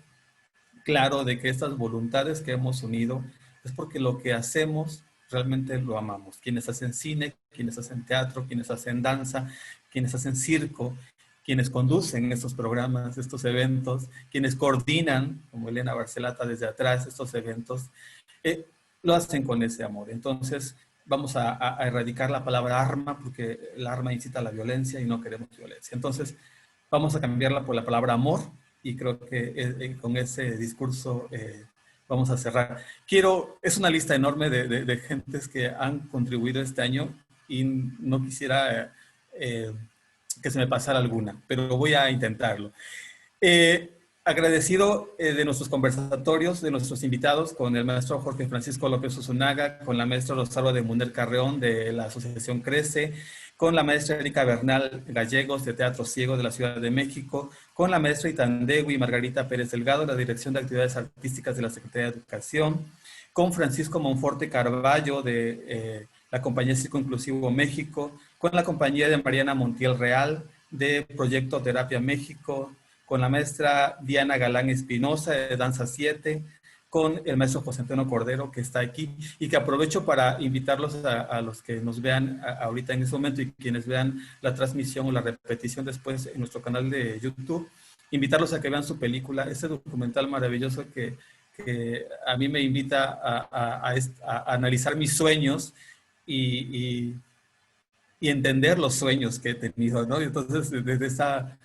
B: claro de que estas voluntades que hemos unido es porque lo que hacemos realmente lo amamos. Quienes hacen cine, quienes hacen teatro, quienes hacen danza, quienes hacen circo, quienes conducen estos programas, estos eventos, quienes coordinan, como Elena Barcelata desde atrás, estos eventos, lo hacen con ese amor. Entonces, vamos a erradicar la palabra arma, porque el arma incita a la violencia y no queremos violencia. Entonces, vamos a cambiarla por la palabra amor, y creo que con ese discurso vamos a cerrar. Es una lista enorme de gentes que han contribuido este año y no quisiera que se me pasara alguna, pero voy a intentarlo. Agradecido de nuestros conversatorios, de nuestros invitados, con el maestro Jorge Francisco López Usunaga, con la maestra Rosario de Muner Carreón de la Asociación Crece, con la maestra Erika Bernal Gallegos de Teatro Ciego de la Ciudad de México, con la maestra Itandegui Margarita Pérez Delgado de la Dirección de Actividades Artísticas de la Secretaría de Educación, con Francisco Monforte Carballo de la Compañía Circo Inclusivo México, con la compañía de Mariana Montiel Real de Proyecto Terapia México, con la maestra Diana Galán Espinosa de Danza 7, con el maestro José Antonio Cordero, que está aquí, y que aprovecho para invitarlos a los que nos vean ahorita en este momento y quienes vean la transmisión o la repetición después en nuestro canal de YouTube, invitarlos a que vean su película, este documental maravilloso que a mí me invita a analizar mis sueños y entender los sueños que he tenido, ¿no? Entonces, desde esa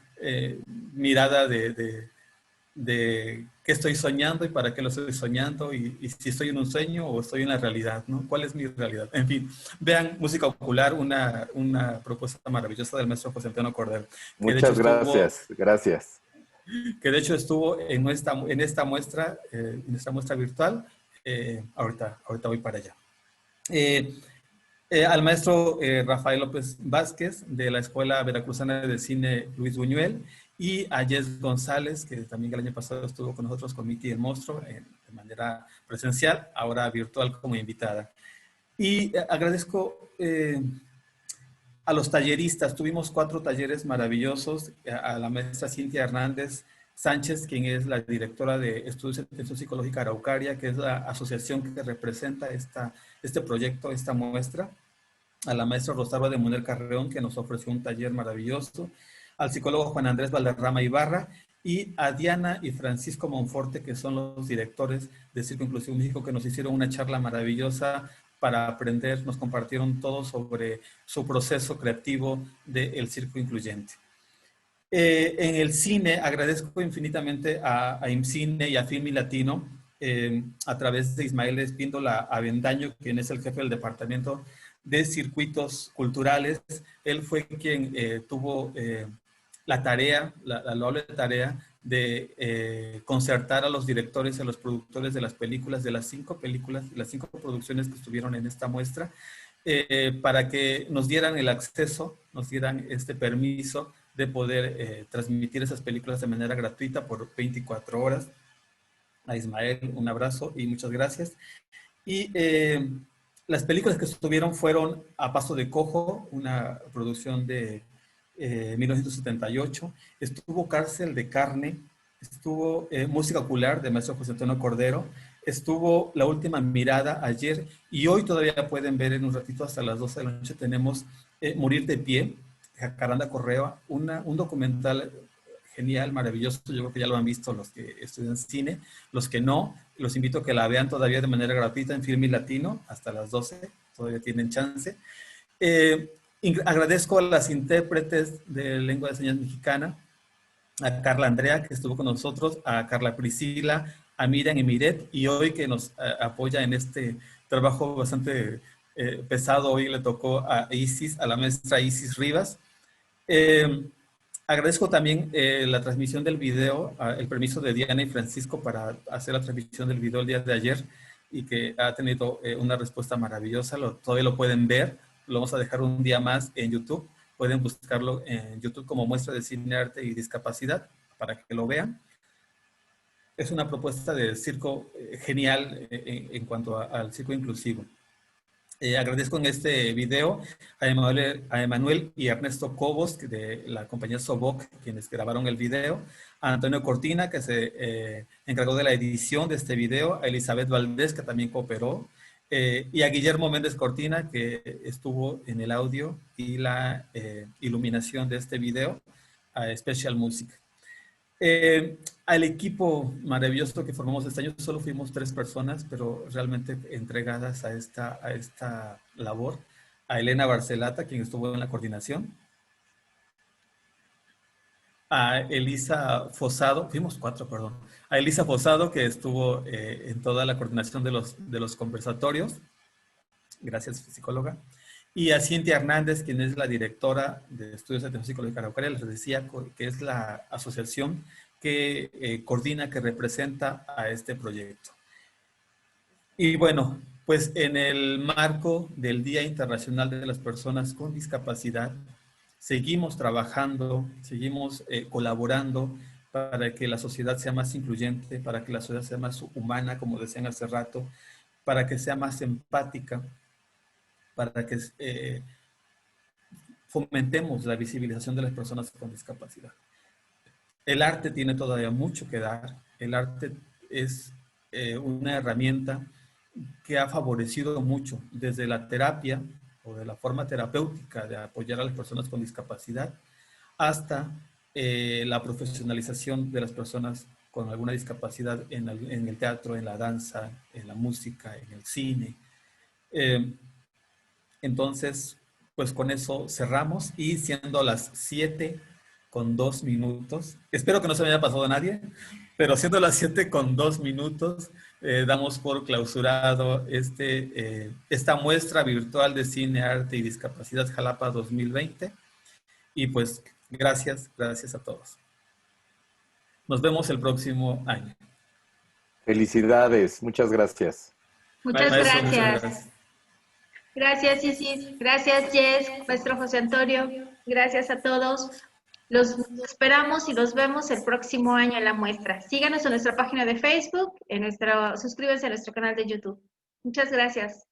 B: mirada de qué estoy soñando y para qué lo estoy soñando, y si estoy en un sueño o estoy en la realidad, ¿no? ¿Cuál es mi realidad? En fin, vean Música Ocular, una propuesta maravillosa del maestro José Antonio Cordero.
C: Muchas gracias, gracias.
B: Que de hecho estuvo en esta muestra virtual. Ahorita voy para allá. Al maestro Rafael López Vázquez de la Escuela Veracruzana de Cine Luis Buñuel, y a Jess González, que también el año pasado estuvo con nosotros con Miti el Monstruo de manera presencial, ahora virtual como invitada. Y agradezco a los talleristas. Tuvimos 4 talleres maravillosos, a la maestra Cintia Hernández Sánchez, quien es la directora de Estudios de Atención Psicológica Araucaria, que es la asociación que representa este proyecto, esta muestra, a la maestra Rosario de Muner Carreón, que nos ofreció un taller maravilloso, al psicólogo Juan Andrés Valderrama Ibarra, y a Diana y Francisco Monforte, que son los directores de Circo Inclusivo México, que nos hicieron una charla maravillosa para aprender, nos compartieron todo sobre su proceso creativo del circo incluyente. En el cine, agradezco infinitamente a IMCINE y a Film y Latino, a través de Ismael Espíndola Avendaño, quien es el jefe del Departamento de Circuitos Culturales. Él fue quien tuvo la tarea, la loable tarea de concertar a los directores y a los productores de las películas, de las 5 películas, las 5 producciones que estuvieron en esta muestra, para que nos dieran el acceso, nos dieran este permiso de poder transmitir esas películas de manera gratuita por 24 horas. A Ismael, un abrazo y muchas gracias. Y las películas que estuvieron fueron A Paso de Cojo, una producción de 1978, estuvo Cárcel de Carne, estuvo Música Ocular de maestro José Antonio Cordero, estuvo La Última Mirada ayer, y hoy todavía pueden ver en un ratito hasta las 12 de la noche, tenemos Morir de Pie, de Jacaranda Correa, un documental genial, maravilloso. Yo creo que ya lo han visto los que estudian cine. Los que no, los invito a que la vean todavía de manera gratuita en Filmin Latino hasta las 12. Todavía tienen chance. Agradezco a las intérpretes de lengua de señas mexicana, a Carla Andrea, que estuvo con nosotros, a Carla Priscila, a Miriam y Miret, y hoy que nos apoya en este trabajo bastante pesado. Hoy le tocó a Isis, a la maestra Isis Rivas. Agradezco también la transmisión del video, el permiso de Diana y Francisco para hacer la transmisión del video el día de ayer, y que ha tenido una respuesta maravillosa. Todavía lo pueden ver, lo vamos a dejar un día más en YouTube. Pueden buscarlo en YouTube como Muestra de Cine, Arte y Discapacidad para que lo vean. Es una propuesta de circo genial en cuanto al circo inclusivo. Agradezco en este video a Emanuel y Ernesto Cobos de la compañía Soboc, quienes grabaron el video, a Antonio Cortina, que se encargó de la edición de este video, a Elizabeth Valdés, que también cooperó, y a Guillermo Méndez Cortina, que estuvo en el audio y la iluminación de este video, a Special Music. Al equipo maravilloso que formamos este año, solo fuimos 3 personas, pero realmente entregadas a esta labor. A Elena Barcelata, quien estuvo en la coordinación. A Elisa Fosado, fuimos 4, perdón. A Elisa Fosado, que estuvo en toda la coordinación de los conversatorios. Gracias, psicóloga. Y a Cintia Hernández, quien es la directora de Estudios de Atención Psicológica Araucaria. Les decía que es la asociación que coordina, que representa a este proyecto. Y bueno, pues en el marco del Día Internacional de las Personas con Discapacidad, seguimos trabajando, seguimos colaborando para que la sociedad sea más incluyente, para que la sociedad sea más humana, como decían hace rato, para que sea más empática, para que fomentemos la visibilización de las personas con discapacidad. El arte tiene todavía mucho que dar. El arte es una herramienta que ha favorecido mucho desde la terapia o de la forma terapéutica de apoyar a las personas con discapacidad hasta la profesionalización de las personas con alguna discapacidad en el teatro, en la danza, en la música, en el cine. Entonces, pues con eso cerramos, y siendo las 7:02, espero que no se me haya pasado a nadie, pero siendo las 7:02, damos por clausurado esta muestra virtual de Cine, Arte y Discapacidad Jalapa 2020. Y pues gracias a todos. Nos vemos el próximo año.
C: Felicidades, muchas gracias.
A: Muchas gracias. Gracias, Isis. Gracias, Jess, maestro José Antonio. Gracias a todos. Los esperamos y los vemos el próximo año en la muestra. Síganos en nuestra página de Facebook, suscríbanse a nuestro canal de YouTube. Muchas gracias.